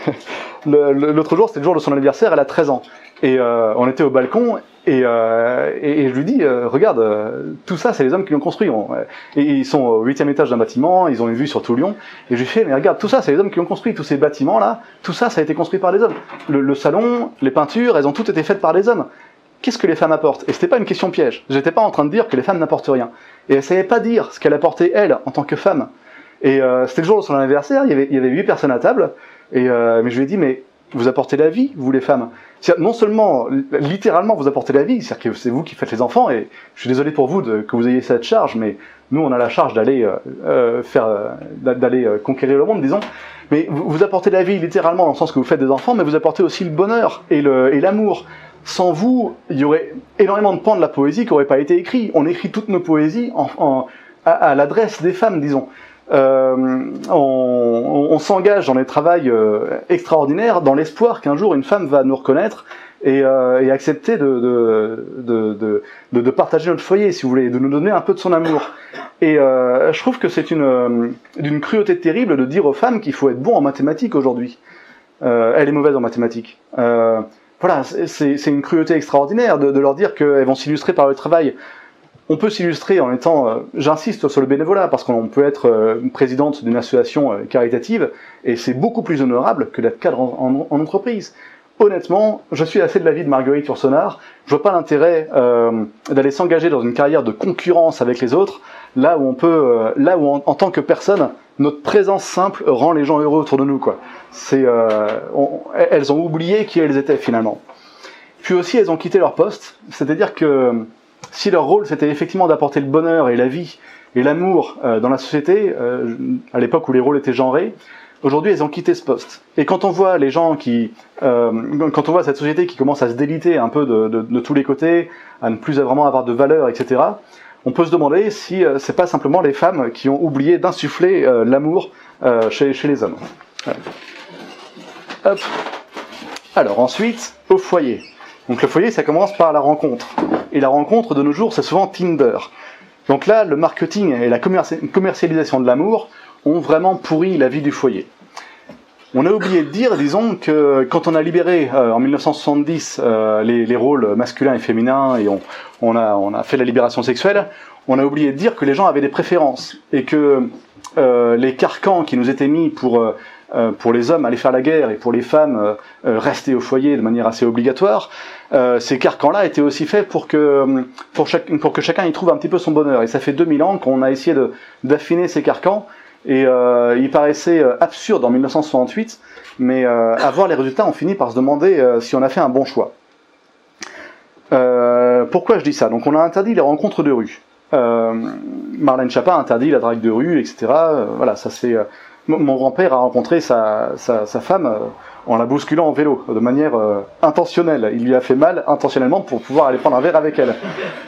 l'autre jour, c'était le jour de son anniversaire, elle a 13 ans. Et on était au balcon, et je lui dis, regarde, tout ça, c'est les hommes qui l'ont construit. Et ils sont au 8e étage d'un bâtiment, ils ont une vue sur tout Lyon. Et je lui fais, mais regarde, tout ça, c'est les hommes qui l'ont construit. Tous ces bâtiments-là, tout ça, ça a été construit par les hommes. Le salon, les peintures, elles ont toutes été faites par les hommes. Qu'est-ce que les femmes apportent? Et c'était pas une question piège. J'étais pas en train de dire que les femmes n'apportent rien. Et elle savait pas dire ce qu'elle apportait, elle, en tant que femme. Et c'était le jour de son anniversaire, il y avait 8 personnes à table, mais je lui ai dit, mais vous apportez la vie, vous les femmes. Non seulement, littéralement, vous apportez la vie, c'est-à-dire que c'est vous qui faites les enfants, et je suis désolé pour vous que vous ayez cette charge, mais nous on a la charge d'aller conquérir le monde, disons. Mais vous apportez la vie littéralement dans le sens que vous faites des enfants, mais vous apportez aussi le bonheur et l'amour. Sans vous, il y aurait énormément de pans de la poésie qui n'auraient pas été écrits. On écrit toutes nos poésies à l'adresse des femmes, disons. On s'engage dans des travails extraordinaires dans l'espoir qu'un jour une femme va nous reconnaître et accepter de partager notre foyer, si vous voulez, de nous donner un peu de son amour. Et je trouve que c'est d'une cruauté terrible de dire aux femmes qu'il faut être bon en mathématiques aujourd'hui. Elle est mauvaise en mathématiques. Voilà, c'est une cruauté extraordinaire de leur dire qu'elles vont s'illustrer par le travail. On peut s'illustrer en étant, j'insiste sur le bénévolat, parce qu'on peut être présidente d'une association caritative, et c'est beaucoup plus honorable que d'être cadre en entreprise. Honnêtement, je suis assez de l'avis de Marguerite Yourcenar, je vois pas l'intérêt d'aller s'engager dans une carrière de concurrence avec les autres, là où en tant que personne, notre présence simple rend les gens heureux autour de nous, quoi. Elles ont oublié qui elles étaient finalement. Puis aussi, elles ont quitté leur poste, c'est-à-dire que si leur rôle c'était effectivement d'apporter le bonheur et la vie et l'amour dans la société, à l'époque où les rôles étaient genrés, aujourd'hui elles ont quitté ce poste. Et quand on voit les gens quand on voit cette société qui commence à se déliter un peu de tous les côtés, à ne plus vraiment avoir de valeur, etc., on peut se demander si c'est pas simplement les femmes qui ont oublié d'insuffler l'amour chez les hommes. Voilà. Hop. Alors ensuite, au foyer. Donc le foyer, ça commence par la rencontre. Et la rencontre, de nos jours, c'est souvent Tinder. Donc là, le marketing et la commercialisation de l'amour ont vraiment pourri la vie du foyer. On a oublié de dire, disons, que quand on a libéré en 1970 les rôles masculins et féminins, et on a fait la libération sexuelle, on a oublié de dire que les gens avaient des préférences. Et que les carcans qui nous étaient mis pour les hommes aller faire la guerre et pour les femmes rester au foyer de manière assez obligatoire, ces carcans-là étaient aussi faits pour que chacun y trouve un petit peu son bonheur. Et ça fait 2000 ans qu'on a essayé d'affiner ces carcans, et il paraissait absurde en 1968, mais à voir les résultats, on finit par se demander si on a fait un bon choix. Pourquoi je dis ça? Donc on a interdit les rencontres de rue. Marlène Schiappa a interdit la drague de rue, etc. Voilà, ça c'est... Mon grand-père a rencontré sa femme en la bousculant en vélo, de manière intentionnelle. Il lui a fait mal intentionnellement pour pouvoir aller prendre un verre avec elle.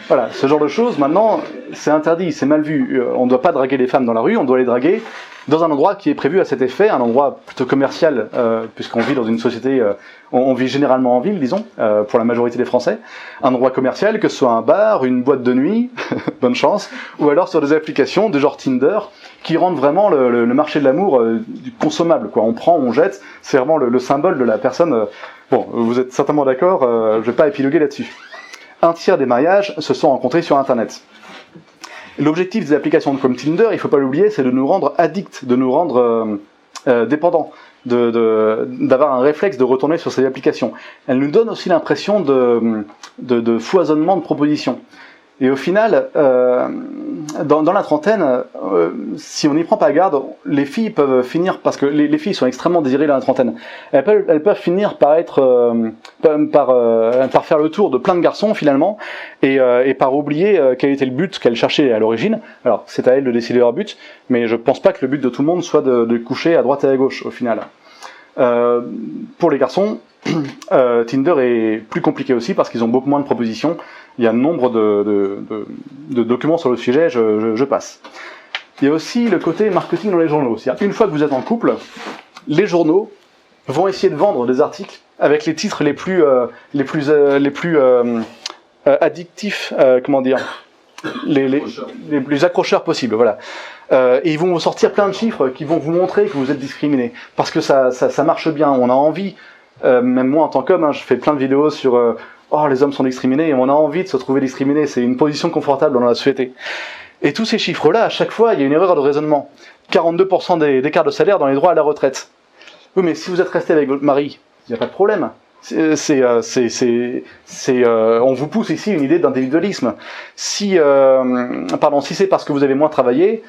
Voilà, ce genre de choses, maintenant, c'est interdit, c'est mal vu. On ne doit pas draguer les femmes dans la rue, on doit les draguer dans un endroit qui est prévu à cet effet, un endroit plutôt commercial, puisqu'on vit dans une société, on vit généralement en ville, disons, pour la majorité des Français, un endroit commercial, que ce soit un bar, une boîte de nuit, bonne chance, ou alors sur des applications de genre Tinder, qui rendent vraiment le marché de l'amour consommable, quoi. On prend, on jette, c'est vraiment le symbole de la personne. Bon, vous êtes certainement d'accord, je ne vais pas épiloguer là-dessus. Un tiers des mariages se sont rencontrés sur Internet. L'objectif des applications comme Tinder, il ne faut pas l'oublier, c'est de nous rendre addicts, de nous rendre dépendants, d'avoir un réflexe de retourner sur ces applications. Elles nous donnent aussi l'impression de foisonnement de propositions. Et au final, dans la trentaine, si on n'y prend pas garde, les filles peuvent finir, parce que les filles sont extrêmement désirées dans la trentaine, elles peuvent finir par par faire le tour de plein de garçons finalement, et par oublier quel était le but qu'elles cherchaient à l'origine. Alors c'est à elles de décider leur but, mais je pense pas que le but de tout le monde soit de coucher à droite et à gauche au final. Pour les garçons, Tinder est plus compliqué aussi parce qu'ils ont beaucoup moins de propositions. Il y a nombre de documents sur le sujet, je passe. Il y a aussi le côté marketing dans les journaux. C'est-à-dire, une fois que vous êtes en couple, les journaux vont essayer de vendre des articles avec les titres les plus addictifs, les plus accrocheurs possibles, voilà. Et ils vont vous sortir plein de chiffres qui vont vous montrer que vous êtes discriminé, parce que ça marche bien. On a envie, même moi en tant qu'homme, je fais plein de vidéos sur les hommes sont discriminés, et on a envie de se trouver discriminé. C'est une position confortable dans la société. Et tous ces chiffres-là, à chaque fois, il y a une erreur de raisonnement. 42% d'écart de salaire dans les droits à la retraite. Oui, mais si vous êtes resté avec votre mari, il n'y a pas de problème. On vous pousse ici une idée d'individualisme. Si c'est parce que vous avez moins travaillé,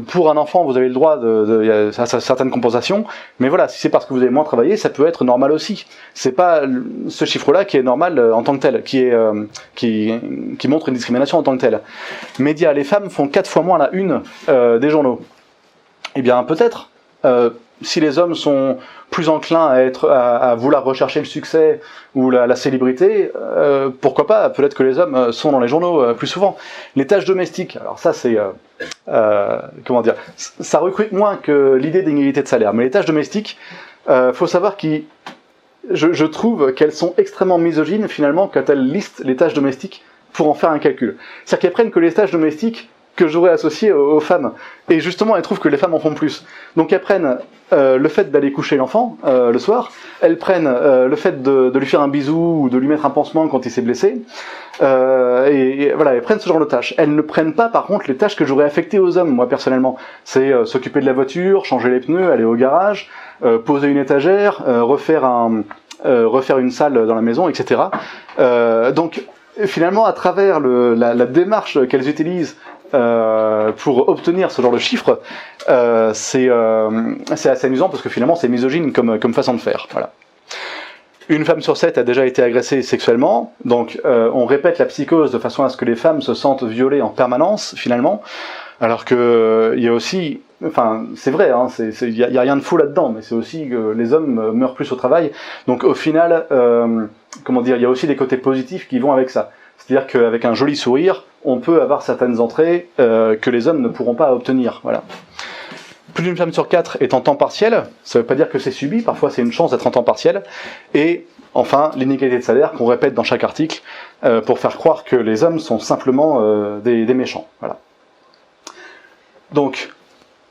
pour un enfant, vous avez le droit de certaines compensations, mais voilà, si c'est parce que vous avez moins travaillé, ça peut être normal aussi. C'est pas ce chiffre-là qui est normal en tant que tel, qui montre une discrimination en tant que telle. Médias, les femmes font 4 fois moins la une des journaux. Eh bien, peut-être. Si les hommes sont plus enclins à vouloir rechercher le succès ou la célébrité, pourquoi pas? Peut-être que les hommes sont dans les journaux plus souvent. Les tâches domestiques, alors ça c'est ça recrute moins que l'idée d'inégalité de salaire. Mais les tâches domestiques, faut savoir je trouve qu'elles sont extrêmement misogynes finalement quand elles listent les tâches domestiques pour en faire un calcul. C'est-à-dire qu'elles prennent que les tâches domestiques que j'aurais associé aux femmes. Et justement, elles trouvent que les femmes en font plus. Donc elles prennent le fait d'aller coucher l'enfant le soir, elles prennent le fait de lui faire un bisou ou de lui mettre un pansement quand il s'est blessé, et voilà, elles prennent ce genre de tâches. Elles ne prennent pas, par contre, les tâches que j'aurais affectées aux hommes, moi personnellement. C'est s'occuper de la voiture, changer les pneus, aller au garage, poser une étagère, refaire une salle dans la maison, etc. Donc finalement, à travers la démarche qu'elles utilisent pour obtenir ce genre de chiffres, c'est assez amusant parce que finalement c'est misogyne comme façon de faire. Voilà. Une femme sur 7 a déjà été agressée sexuellement, donc on répète la psychose de façon à ce que les femmes se sentent violées en permanence finalement, alors que il y a aussi, enfin c'est vrai, il y a rien de faux là-dedans, mais c'est aussi que les hommes meurent plus au travail, donc au final, il y a aussi des côtés positifs qui vont avec ça. C'est-à-dire qu'avec un joli sourire, on peut avoir certaines entrées que les hommes ne pourront pas obtenir. Voilà. Plus d'une femme sur 4 est en temps partiel, ça ne veut pas dire que c'est subi, parfois c'est une chance d'être en temps partiel. Et enfin, l'inégalité de salaire qu'on répète dans chaque article pour faire croire que les hommes sont simplement des méchants. Voilà. Donc,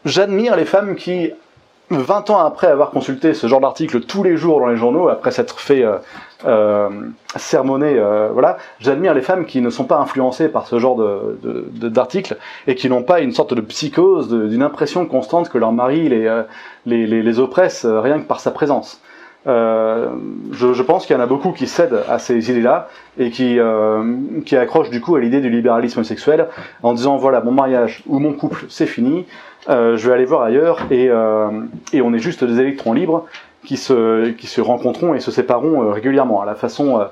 j'admire les femmes qui, 20 ans après avoir consulté ce genre d'article tous les jours dans les journaux, après s'être fait sermonner, voilà, j'admire les femmes qui ne sont pas influencées par ce genre d'articles et qui n'ont pas une sorte de psychose, d'une impression constante que leur mari les oppresse rien que par sa présence. Je pense qu'il y en a beaucoup qui cèdent à ces idées-là et qui accrochent du coup à l'idée du libéralisme sexuel en disant voilà, mon mariage ou mon couple c'est fini, je vais aller voir ailleurs et on est juste des électrons libres qui se rencontreront et se sépareront régulièrement à la façon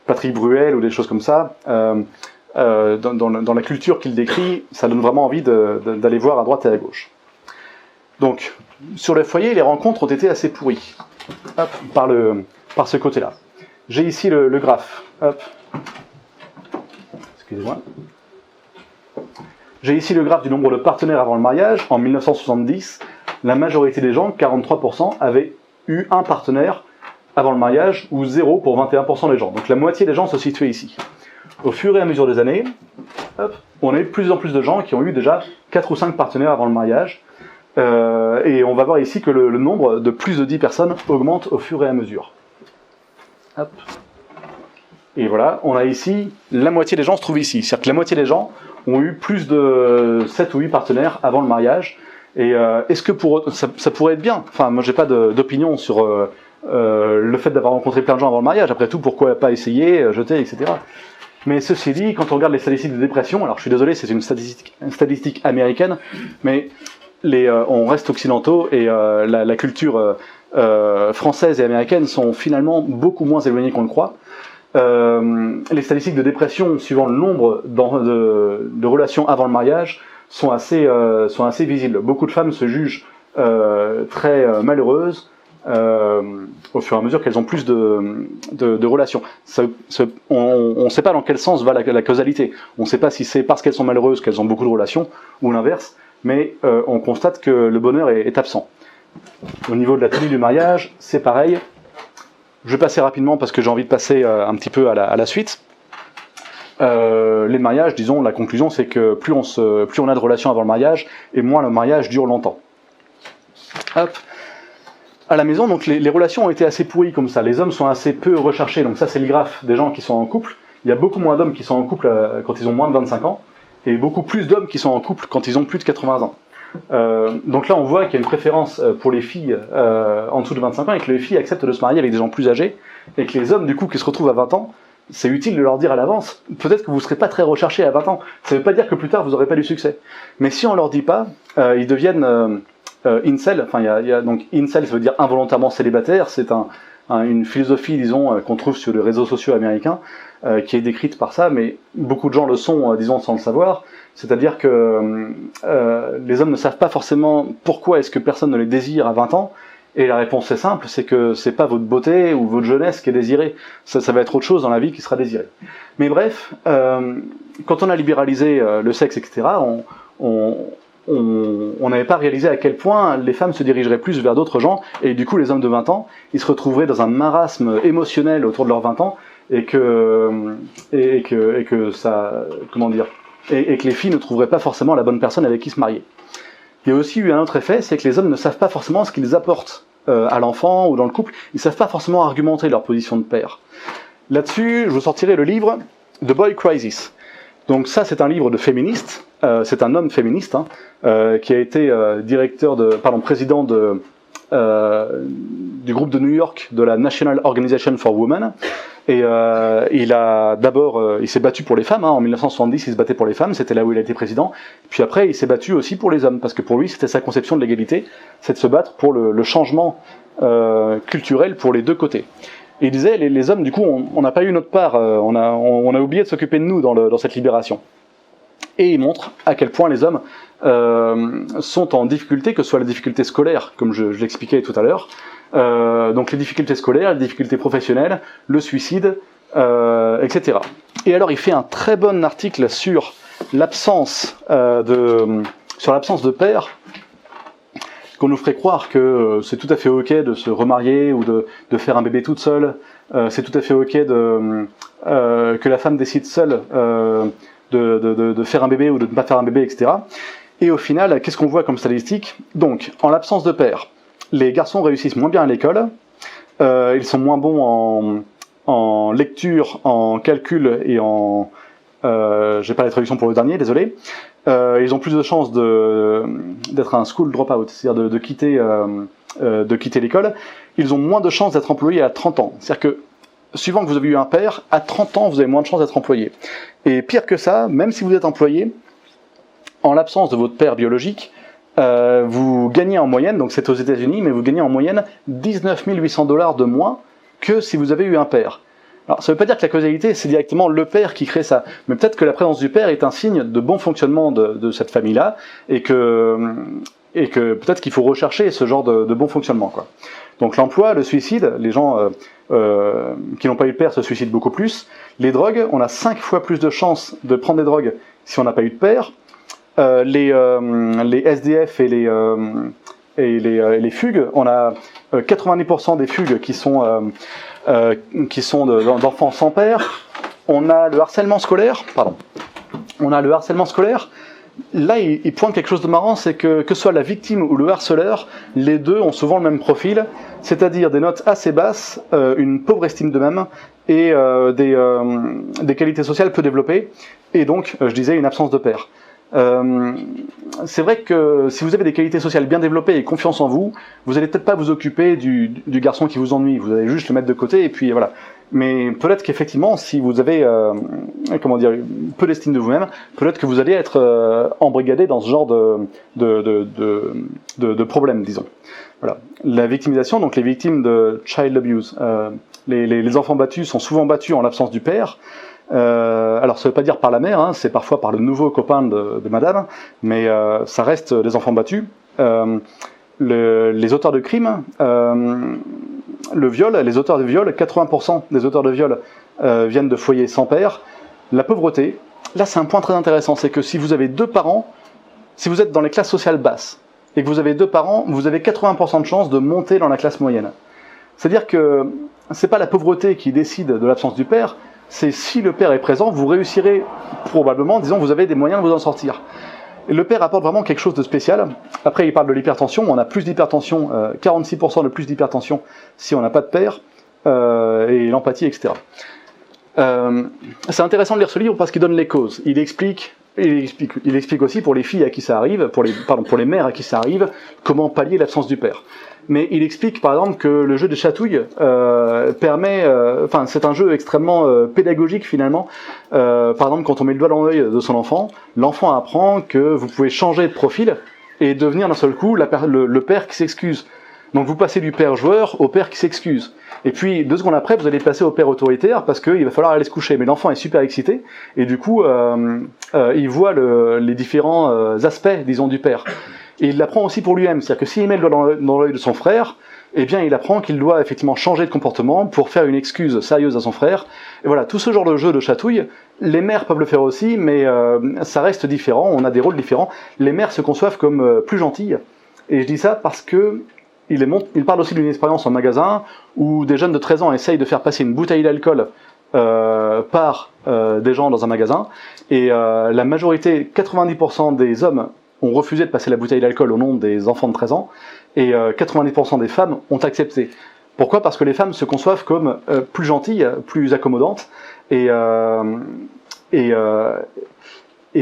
Patrick Bruel ou des choses comme ça. Dans la culture qu'il décrit, ça donne vraiment envie d'aller voir à droite et à gauche. Donc, sur le foyer, les rencontres ont été assez pourries. Hop, par ce côté-là. J'ai ici le graphe. Hop. Excusez-moi. J'ai ici le graphe du nombre de partenaires avant le mariage. En 1970, la majorité des gens, 43%, avaient eu un partenaire avant le mariage, ou 0 pour 21% des gens. Donc la moitié des gens se situaient ici. Au fur et à mesure des années, on a eu de plus en plus de gens qui ont eu déjà 4 ou 5 partenaires avant le mariage. Et on va voir ici que le nombre de plus de 10 personnes augmente au fur et à mesure. Hop. Et voilà, on a ici, la moitié des gens se trouvent ici. C'est-à-dire que la moitié des gens ont eu plus de 7 ou 8 partenaires avant le mariage. Et est-ce que ça pourrait être bien? Enfin, moi j'ai pas d'opinion sur le fait d'avoir rencontré plein de gens avant le mariage. Après tout, pourquoi pas essayer, jeter, etc. Mais ceci dit, quand on regarde les statistiques de dépression, alors je suis désolé, c'est une statistique américaine, mais on reste occidentaux et la culture française et américaine sont finalement beaucoup moins éloignées qu'on le croit. Les statistiques de dépression, suivant le nombre de relations avant le mariage, sont assez visibles. Beaucoup de femmes se jugent très malheureuses au fur et à mesure qu'elles ont plus de relations. On ne sait pas dans quel sens va la causalité. On ne sait pas si c'est parce qu'elles sont malheureuses qu'elles ont beaucoup de relations, ou l'inverse, mais on constate que le bonheur est absent. Au niveau de la tenue du mariage, c'est pareil. Je vais passer rapidement parce que j'ai envie de passer un petit peu à la suite. Les mariages, disons, la conclusion c'est que plus on a de relations avant le mariage, et moins le mariage dure longtemps. Hop. À la maison, donc les relations ont été assez pourries comme ça. Les hommes sont assez peu recherchés. Donc ça, c'est le graphe des gens qui sont en couple. Il y a beaucoup moins d'hommes qui sont en couple quand ils ont moins de 25 ans, et beaucoup plus d'hommes qui sont en couple quand ils ont plus de 80 ans. Donc là, on voit qu'il y a une préférence pour les filles en dessous de 25 ans, et que les filles acceptent de se marier avec des gens plus âgés, et que les hommes, du coup, qui se retrouvent à 20 ans, c'est utile de leur dire à l'avance, peut-être que vous ne serez pas très recherchés à 20 ans. Ça ne veut pas dire que plus tard, vous n'aurez pas du succès. Mais si on ne leur dit pas, ils deviennent incel. Enfin, donc incel, ça veut dire involontairement célibataire. C'est une philosophie, disons, qu'on trouve sur les réseaux sociaux américains, qui est décrite par ça, mais beaucoup de gens le sont, disons, sans le savoir. C'est-à-dire que les hommes ne savent pas forcément pourquoi est-ce que personne ne les désire à 20 ans, et la réponse est simple, c'est que c'est pas votre beauté ou votre jeunesse qui est désirée, ça va être autre chose dans la vie qui sera désirée. Mais bref, quand on a libéralisé le sexe, etc., on n'avait pas réalisé à quel point les femmes se dirigeraient plus vers d'autres gens, et du coup les hommes de 20 ans, ils se retrouveraient dans un marasme émotionnel autour de leurs 20 ans, et que ça, comment dire, et que les filles ne trouveraient pas forcément la bonne personne avec qui se marier. Il y a aussi eu un autre effet, c'est que les hommes ne savent pas forcément ce qu'ils apportent à l'enfant ou dans le couple, ils ne savent pas forcément argumenter leur position de père. Là-dessus, je vous sortirai le livre The Boy Crisis. Donc ça, c'est un livre de féministe, c'est un homme féministe, qui a été président du groupe de New York de la National Organization for Women. Et il s'est battu pour les femmes, en 1970 il se battait pour les femmes, c'était là où il a été président, puis après il s'est battu aussi pour les hommes, parce que pour lui c'était sa conception de l'égalité, c'est de se battre pour le changement culturel pour les deux côtés. Et il disait, les hommes du coup on n'a pas eu notre part, on a oublié de s'occuper de nous dans cette libération. Et il montre à quel point les hommes sont en difficulté, que ce soit la difficulté scolaire, comme je l'expliquais tout à l'heure, donc les difficultés scolaires, les difficultés professionnelles, le suicide, etc. Et alors il fait un très bon article sur l'absence de père, qu'on nous ferait croire que c'est tout à fait ok de se remarier ou de faire un bébé toute seule, c'est tout à fait ok que la femme décide seule de faire un bébé ou de ne pas faire un bébé, etc. Et au final, qu'est-ce qu'on voit comme statistique? Donc, en l'absence de père, les garçons réussissent moins bien à l'école, ils sont moins bons en lecture, en calcul et en... j'ai pas la traduction pour le dernier, désolé. Ils ont plus de chances d'être un school dropout, c'est-à-dire de quitter l'école. Ils ont moins de chances d'être employés à 30 ans. C'est-à-dire que, suivant que vous avez eu un père, à 30 ans, vous avez moins de chances d'être employé. Et pire que ça, même si vous êtes employé, en l'absence de votre père biologique, vous gagnez en moyenne, donc c'est aux États-Unis, mais vous gagnez en moyenne 19 800 $ de moins que si vous avez eu un père. Alors ça ne veut pas dire que la causalité c'est directement le père qui crée ça, mais peut-être que la présence du père est un signe de bon fonctionnement de cette famille-là, et que peut-être qu'il faut rechercher ce genre de bon fonctionnement, quoi. Donc l'emploi, le suicide, les gens qui n'ont pas eu de père se suicident beaucoup plus. Les drogues, on a 5 fois plus de chances de prendre des drogues si on n'a pas eu de père. les SDF et les fugues, on a 90% des fugues qui sont d'enfants sans père. On a le harcèlement scolaire, Là, il pointe quelque chose de marrant, c'est que ce soit la victime ou le harceleur, les deux ont souvent le même profil, c'est-à-dire des notes assez basses, une pauvre estime d'eux-mêmes et des qualités sociales peu développées, et donc, je disais, une absence de père. C'est vrai que si vous avez des qualités sociales bien développées et confiance en vous, vous allez peut-être pas vous occuper du garçon qui vous ennuie, vous allez juste le mettre de côté et puis voilà. Mais peut-être qu'effectivement, si vous avez peu d'estime de vous-même, peut-être que vous allez être embrigadé dans ce genre de problème, disons. Voilà. La victimisation, donc les victimes de child abuse, les enfants battus sont souvent battus en l'absence du père. Alors ça ne veut pas dire par la mère, hein, c'est parfois par le nouveau copain de madame, mais ça reste des enfants battus. Les auteurs de crimes, les auteurs de viol, 80% des auteurs de viol viennent de foyers sans père. La pauvreté, là c'est un point très intéressant, c'est que si vous avez deux parents, si vous êtes dans les classes sociales basses, et que vous avez deux parents, vous avez 80% de chances de monter dans la classe moyenne. C'est-à-dire que c'est pas la pauvreté qui décide de l'absence du père, c'est si le père est présent, vous réussirez probablement, disons, vous avez des moyens de vous en sortir. Et le père apporte vraiment quelque chose de spécial. Après, il parle de l'hypertension, on a plus d'hypertension, 46% de plus d'hypertension si on n'a pas de père, et l'empathie, etc. C'est intéressant de lire ce livre parce qu'il donne les causes. Il explique aussi pour les filles à qui ça arrive, pour les mères à qui ça arrive, comment pallier l'absence du père. Mais il explique par exemple que le jeu des chatouilles c'est un jeu extrêmement pédagogique finalement. Par exemple, quand on met le doigt dans l'œil de son enfant, l'enfant apprend que vous pouvez changer de profil et devenir d'un seul coup le père qui s'excuse. Donc vous passez du père joueur au père qui s'excuse. Et puis 2 secondes après, vous allez passer au père autoritaire parce qu'il va falloir aller se coucher. Mais l'enfant est super excité et du coup, il voit les différents aspects, disons, du père. Et il l'apprend aussi pour lui-même, c'est-à-dire que s'il met le doigt dans l'œil de son frère, eh bien il apprend qu'il doit effectivement changer de comportement pour faire une excuse sérieuse à son frère. Et voilà, tout ce genre de jeu de chatouille, les mères peuvent le faire aussi, mais ça reste différent, on a des rôles différents. Les mères se conçoivent comme plus gentilles, et je dis ça parce que il parle aussi d'une expérience en magasin où des jeunes de 13 ans essayent de faire passer une bouteille d'alcool par des gens dans un magasin, et la majorité, 90% des hommes ont refusé de passer la bouteille d'alcool au nom des enfants de 13 ans, et 90% des femmes ont accepté. Pourquoi ? Parce que les femmes se conçoivent comme plus gentilles, plus accommodantes, et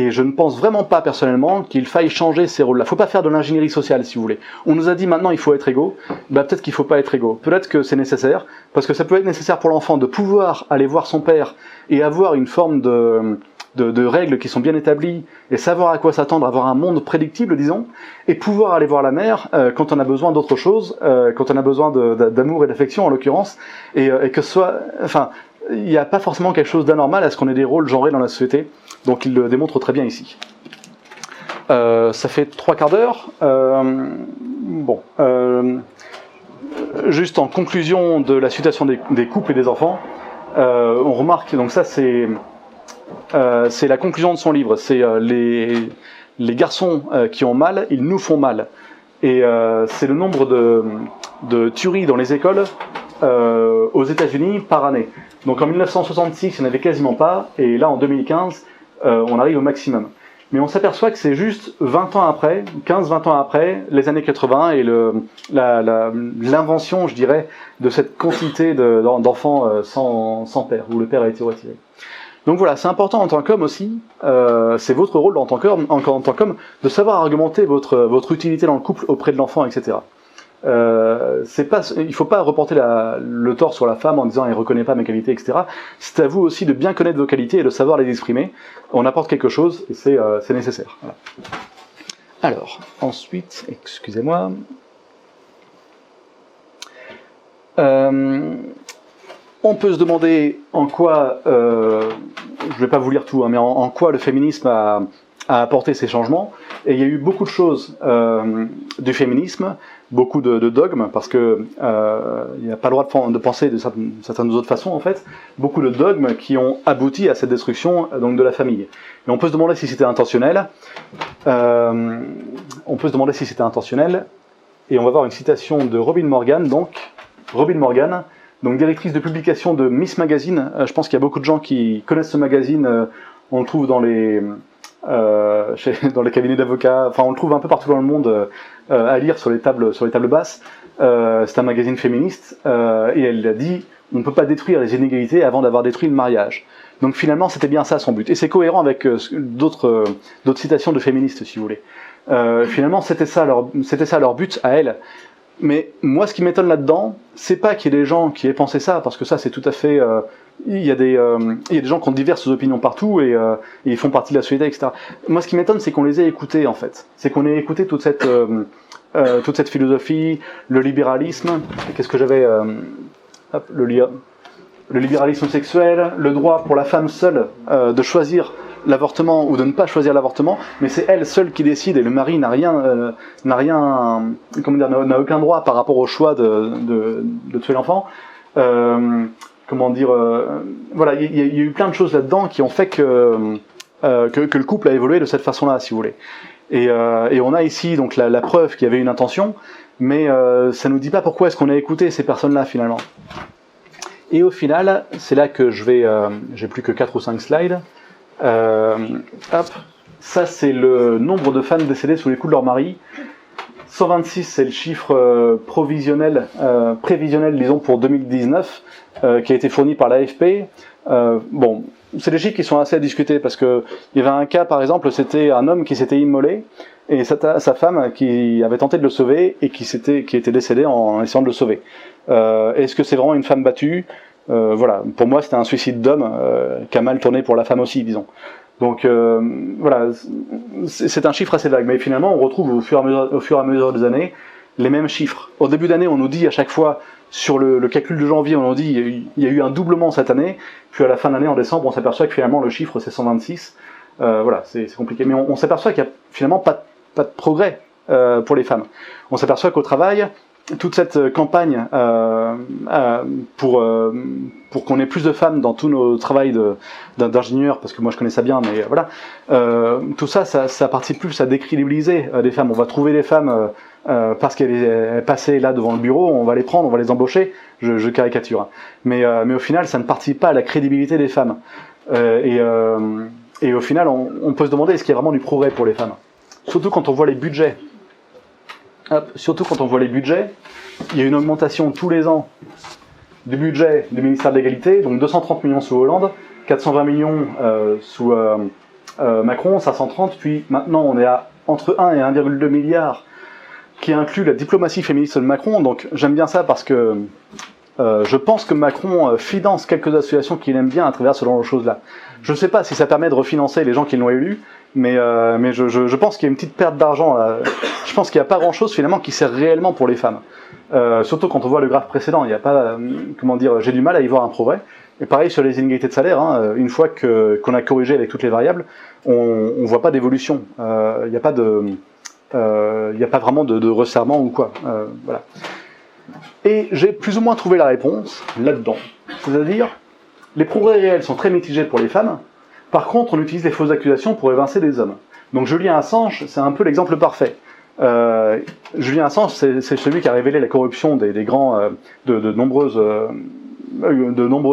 je ne pense vraiment pas personnellement qu'il faille changer ces rôles-là. Il ne faut pas faire de l'ingénierie sociale, si vous voulez. On nous a dit maintenant il faut être égaux, peut-être qu'il ne faut pas être égaux. Peut-être que c'est nécessaire, parce que ça peut être nécessaire pour l'enfant de pouvoir aller voir son père et avoir une forme de règles qui sont bien établies, et savoir à quoi s'attendre, avoir un monde prédictible, disons, et pouvoir aller voir la mère quand on a besoin d'autre chose, quand on a besoin d'amour et d'affection en l'occurrence, et que ce soit... il n'y a pas forcément quelque chose d'anormal à ce qu'on ait des rôles genrés dans la société, donc il le démontre très bien ici. Ça fait 3/4 d'heure. Juste en conclusion de la situation des couples et des enfants, on remarque, donc ça c'est la conclusion de son livre, c'est les garçons qui ont mal, ils nous font mal. Et c'est le nombre de tueries dans les écoles aux États-Unis par année. Donc en 1966, il n'y en avait quasiment pas, et là en 2015, on arrive au maximum. Mais on s'aperçoit que c'est juste 20 ans après, 15-20 ans après, les années 80, et l'invention, je dirais, de cette quantité d'enfants sans père, où le père a été retiré. Donc voilà, c'est important en tant qu'homme aussi, c'est votre rôle en tant qu'homme, de savoir argumenter votre utilité dans le couple auprès de l'enfant, etc. Il ne faut pas reporter le tort sur la femme en disant « elle ne reconnaît pas mes qualités », etc. C'est à vous aussi de bien connaître vos qualités et de savoir les exprimer. On apporte quelque chose et c'est nécessaire. Voilà. Alors, ensuite, excusez-moi. On peut se demander en quoi, je ne vais pas vous lire tout, hein, mais en quoi le féminisme a apporté ces changements. Et il y a eu beaucoup de choses du féminisme, beaucoup de dogmes, parce que il n'y a pas le droit de penser de certaines autres façons, en fait. Beaucoup de dogmes qui ont abouti à cette destruction donc, de la famille. Et on peut se demander si c'était intentionnel. Et on va voir une citation de Robin Morgan, donc directrice de publication de Miss Magazine. Je pense qu'il y a beaucoup de gens qui connaissent ce magazine. On le trouve dans les cabinets d'avocats. Enfin, on le trouve un peu partout dans le monde à lire sur les tables basses. C'est un magazine féministe et elle a dit on ne peut pas détruire les inégalités avant d'avoir détruit le mariage. Donc finalement, c'était bien ça son but. Et c'est cohérent avec d'autres citations de féministes, si vous voulez. Finalement, c'était ça leur but à elle. Mais moi, ce qui m'étonne là-dedans, c'est pas qu'il y ait des gens qui aient pensé ça, parce que ça, c'est tout à fait... il y a des gens qui ont diverses opinions partout et ils font partie de la société, etc. Moi, ce qui m'étonne, c'est qu'on les ait écoutés, en fait. C'est qu'on ait écouté toute cette philosophie, le libéralisme. Qu'est-ce que j'avais le libéralisme sexuel, le droit pour la femme seule de choisir l'avortement ou de ne pas choisir l'avortement, mais c'est elle seule qui décide et le mari n'a aucun droit par rapport au choix de tuer l'enfant. Voilà, il y a eu plein de choses là-dedans qui ont fait que le couple a évolué de cette façon-là, si vous voulez. Et on a ici donc la preuve qu'il y avait une intention, mais ça nous dit pas pourquoi est-ce qu'on a écouté ces personnes-là finalement. Et au final, c'est là que j'ai plus que 4 ou 5 slides. Ça c'est le nombre de femmes décédées sous les coups de leur mari. 126 c'est le chiffre prévisionnel disons pour 2019 qui a été fourni par l'AFP. Bon, c'est des chiffres qui sont assez à discuter parce que il y avait un cas par exemple, c'était un homme qui s'était immolé et sa femme qui avait tenté de le sauver et qui était décédée en essayant de le sauver. Est-ce que c'est vraiment une femme battue ? Voilà, pour moi c'était un suicide d'homme qui a mal tourné pour la femme aussi, disons. Donc voilà, c'est un chiffre assez vague, mais finalement on retrouve au fur et à mesure des années les mêmes chiffres. Au début d'année, on nous dit à chaque fois, sur le calcul de janvier, on nous dit il y a eu un doublement cette année, puis à la fin de l'année, en décembre, on s'aperçoit que finalement le chiffre c'est 126. Voilà, c'est compliqué, mais on s'aperçoit qu'il n'y a finalement pas de progrès pour les femmes. On s'aperçoit qu'au travail, toute cette campagne pour qu'on ait plus de femmes dans tous nos travails d'ingénieurs, parce que moi je connais ça bien, mais voilà, tout ça participe plus à décrédibiliser des femmes. On va trouver des femmes parce qu'elles passaient là devant le bureau, on va les prendre, on va les embaucher, je caricature. Mais au final, ça ne participe pas à la crédibilité des femmes. Et au final, on peut se demander est-ce qu'il y a vraiment du progrès pour les femmes. Surtout quand on voit les budgets. Il y a une augmentation tous les ans du budget du ministère de l'égalité, donc 230 millions sous Hollande, 420 millions sous Macron, 530, puis maintenant on est à entre 1 et 1,2 milliard qui inclut la diplomatie féministe de Macron, donc j'aime bien ça parce que je pense que Macron finance quelques associations qu'il aime bien à travers ce genre de choses-là. Je ne sais pas si ça permet de refinancer les gens qui l'ont élu, mais je pense qu'il y a une petite perte d'argent là. Je pense qu'il n'y a pas grand-chose finalement qui sert réellement pour les femmes. Surtout quand on voit le graphe précédent, il n'y a pas, j'ai du mal à y voir un progrès. Et pareil sur les inégalités de salaire, une fois qu'on a corrigé avec toutes les variables, on voit pas d'évolution. Il n'y a pas vraiment de resserrement ou quoi. Voilà. Et j'ai plus ou moins trouvé la réponse là-dedans. C'est-à-dire, les progrès réels sont très mitigés pour les femmes. Par contre, on utilise les fausses accusations pour évincer des hommes. Donc Julien Assange, c'est un peu l'exemple parfait. Julien Assange, c'est celui qui a révélé la corruption des grands, de nombreux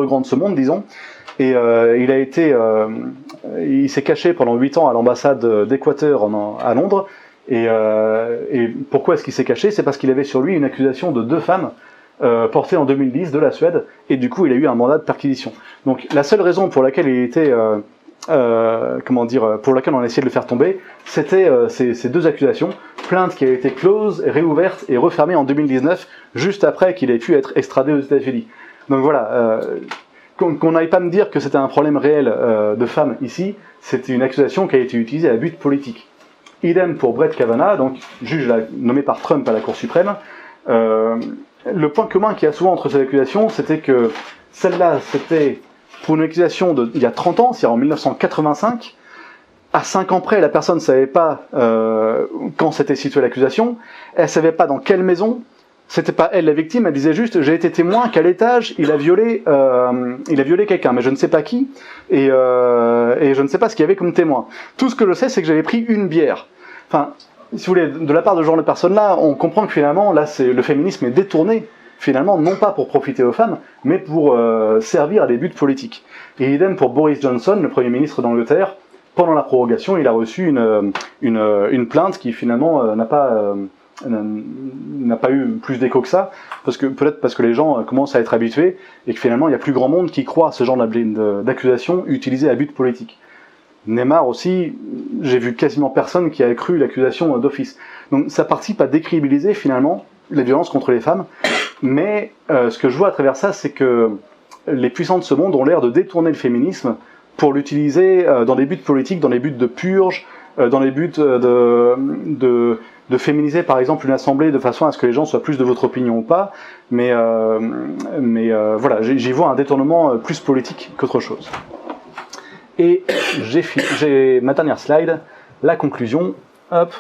grands de ce monde, disons. Et il s'est caché pendant 8 ans à l'ambassade d'Équateur à Londres. Et pourquoi est-ce qu'il s'est caché ? C'est parce qu'il avait sur lui une accusation de 2 femmes portée en 2010 de la Suède, et du coup il a eu un mandat de perquisition. Donc la seule raison pour laquelle il était pour laquelle on a essayé de le faire tomber, c'était ces 2 accusations, plainte qui a été close, réouverte et refermée en 2019, juste après qu'il ait pu être extradé aux États-Unis. Donc voilà, qu'on n'aille pas me dire que c'était un problème réel de femmes ici, c'était une accusation qui a été utilisée à but politique. Idem pour Brett Kavanaugh, donc juge nommé par Trump à la Cour suprême. Le point commun qu'il y a souvent entre ces accusations, c'était que celle-là, c'était pour une accusation il y a 30 ans, c'est-à-dire en 1985, à 5 ans près, la personne ne savait pas quand s'était située l'accusation, elle ne savait pas dans quelle maison, c'était pas elle la victime, elle disait juste j'ai été témoin qu'à l'étage il a violé quelqu'un, mais je ne sais pas qui, et je ne sais pas ce qu'il y avait comme témoin. Tout ce que je sais, c'est que j'avais pris une bière. Enfin, si vous voulez, de la part de ce genre de personnes-là, on comprend que finalement, là, le féminisme est détourné, finalement, non pas pour profiter aux femmes, mais pour servir à des buts politiques. Et idem pour Boris Johnson, le Premier ministre d'Angleterre. Pendant la prorogation, il a reçu une plainte qui finalement n'a pas eu plus d'écho que ça, peut-être parce que les gens commencent à être habitués, et que finalement il y a plus grand monde qui croit à ce genre d'accusation utilisée à but politique. Neymar aussi, j'ai vu quasiment personne qui a cru l'accusation d'office. Donc ça participe à décrédibiliser finalement les violences contre les femmes, mais ce que je vois à travers ça, c'est que les puissants de ce monde ont l'air de détourner le féminisme pour l'utiliser dans des buts politiques, dans des buts de purge, dans les buts de féminiser par exemple une assemblée de façon à ce que les gens soient plus de votre opinion ou pas, mais voilà, j'y vois un détournement plus politique qu'autre chose. Et j'ai ma dernière slide, la conclusion, hop.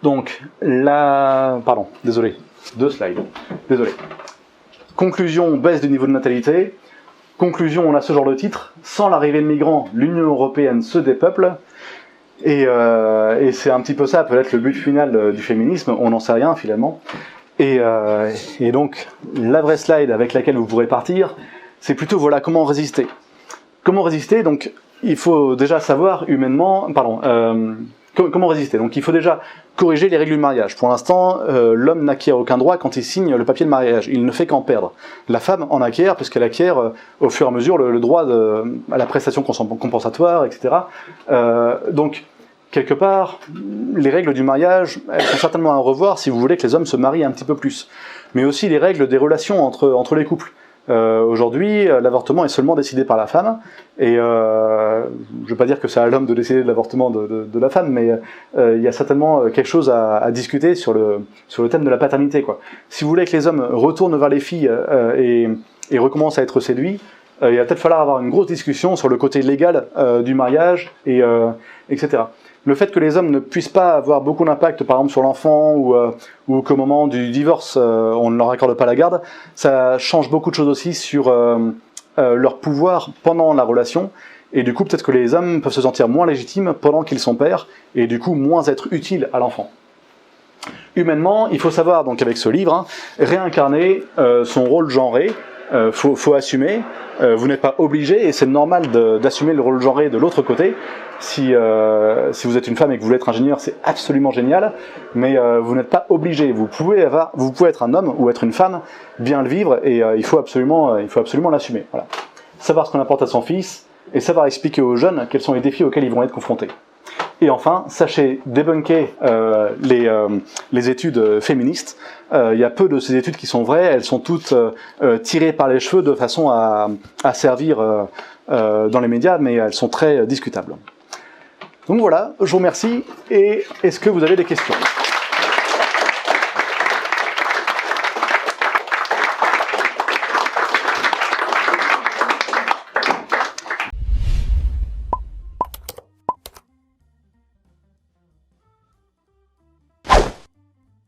Donc, pardon, désolé, 2 slides, désolé. Conclusion, baisse du niveau de natalité. Conclusion, on a ce genre de titre, sans l'arrivée de migrants, l'Union Européenne se dépeuple. Et c'est un petit peu ça, peut-être le but final du féminisme, on n'en sait rien finalement. Et donc, la vraie slide avec laquelle vous pourrez partir, c'est plutôt voilà comment résister. Comment résister? Donc, il faut déjà savoir humainement, comment résister? Donc, il faut déjà corriger les règles du mariage. Pour l'instant, l'homme n'acquiert aucun droit quand il signe le papier de mariage. Il ne fait qu'en perdre. La femme en acquiert, puisqu'elle acquiert au fur et à mesure le droit à la prestation compensatoire, etc. Donc, quelque part, les règles du mariage, elles sont certainement à revoir si vous voulez que les hommes se marient un petit peu plus. Mais aussi les règles des relations entre les couples. Aujourd'hui, l'avortement est seulement décidé par la femme, et je ne veux pas dire que c'est à l'homme de décider de l'avortement de la femme, mais il y a certainement quelque chose à discuter sur le thème de la paternité, quoi. Si vous voulez que les hommes retournent vers les filles et recommencent à être séduits, il va peut-être falloir avoir une grosse discussion sur le côté légal du mariage, etc. Le fait que les hommes ne puissent pas avoir beaucoup d'impact, par exemple, sur l'enfant, ou qu'au moment du divorce, on ne leur accorde pas la garde, ça change beaucoup de choses aussi sur leur pouvoir pendant la relation, et du coup, peut-être que les hommes peuvent se sentir moins légitimes pendant qu'ils sont pères, et du coup, moins être utiles à l'enfant. Humainement, il faut savoir, donc avec ce livre, réincarner son rôle genré. Faut assumer, vous n'êtes pas obligé, et c'est normal d'assumer le rôle genré de l'autre côté. Si vous êtes une femme et que vous voulez être ingénieur, c'est absolument génial, mais vous n'êtes pas obligé. Vous pouvez être un homme ou être une femme, bien le vivre, et il faut absolument l'assumer. Voilà. Savoir ce qu'on apporte à son fils, et savoir expliquer aux jeunes quels sont les défis auxquels ils vont être confrontés. Et enfin, sachez débunker les études féministes. Il y a peu de ces études qui sont vraies, elles sont toutes tirées par les cheveux de façon à servir dans les médias, mais elles sont très discutables. Donc voilà, je vous remercie, et est-ce que vous avez des questions ?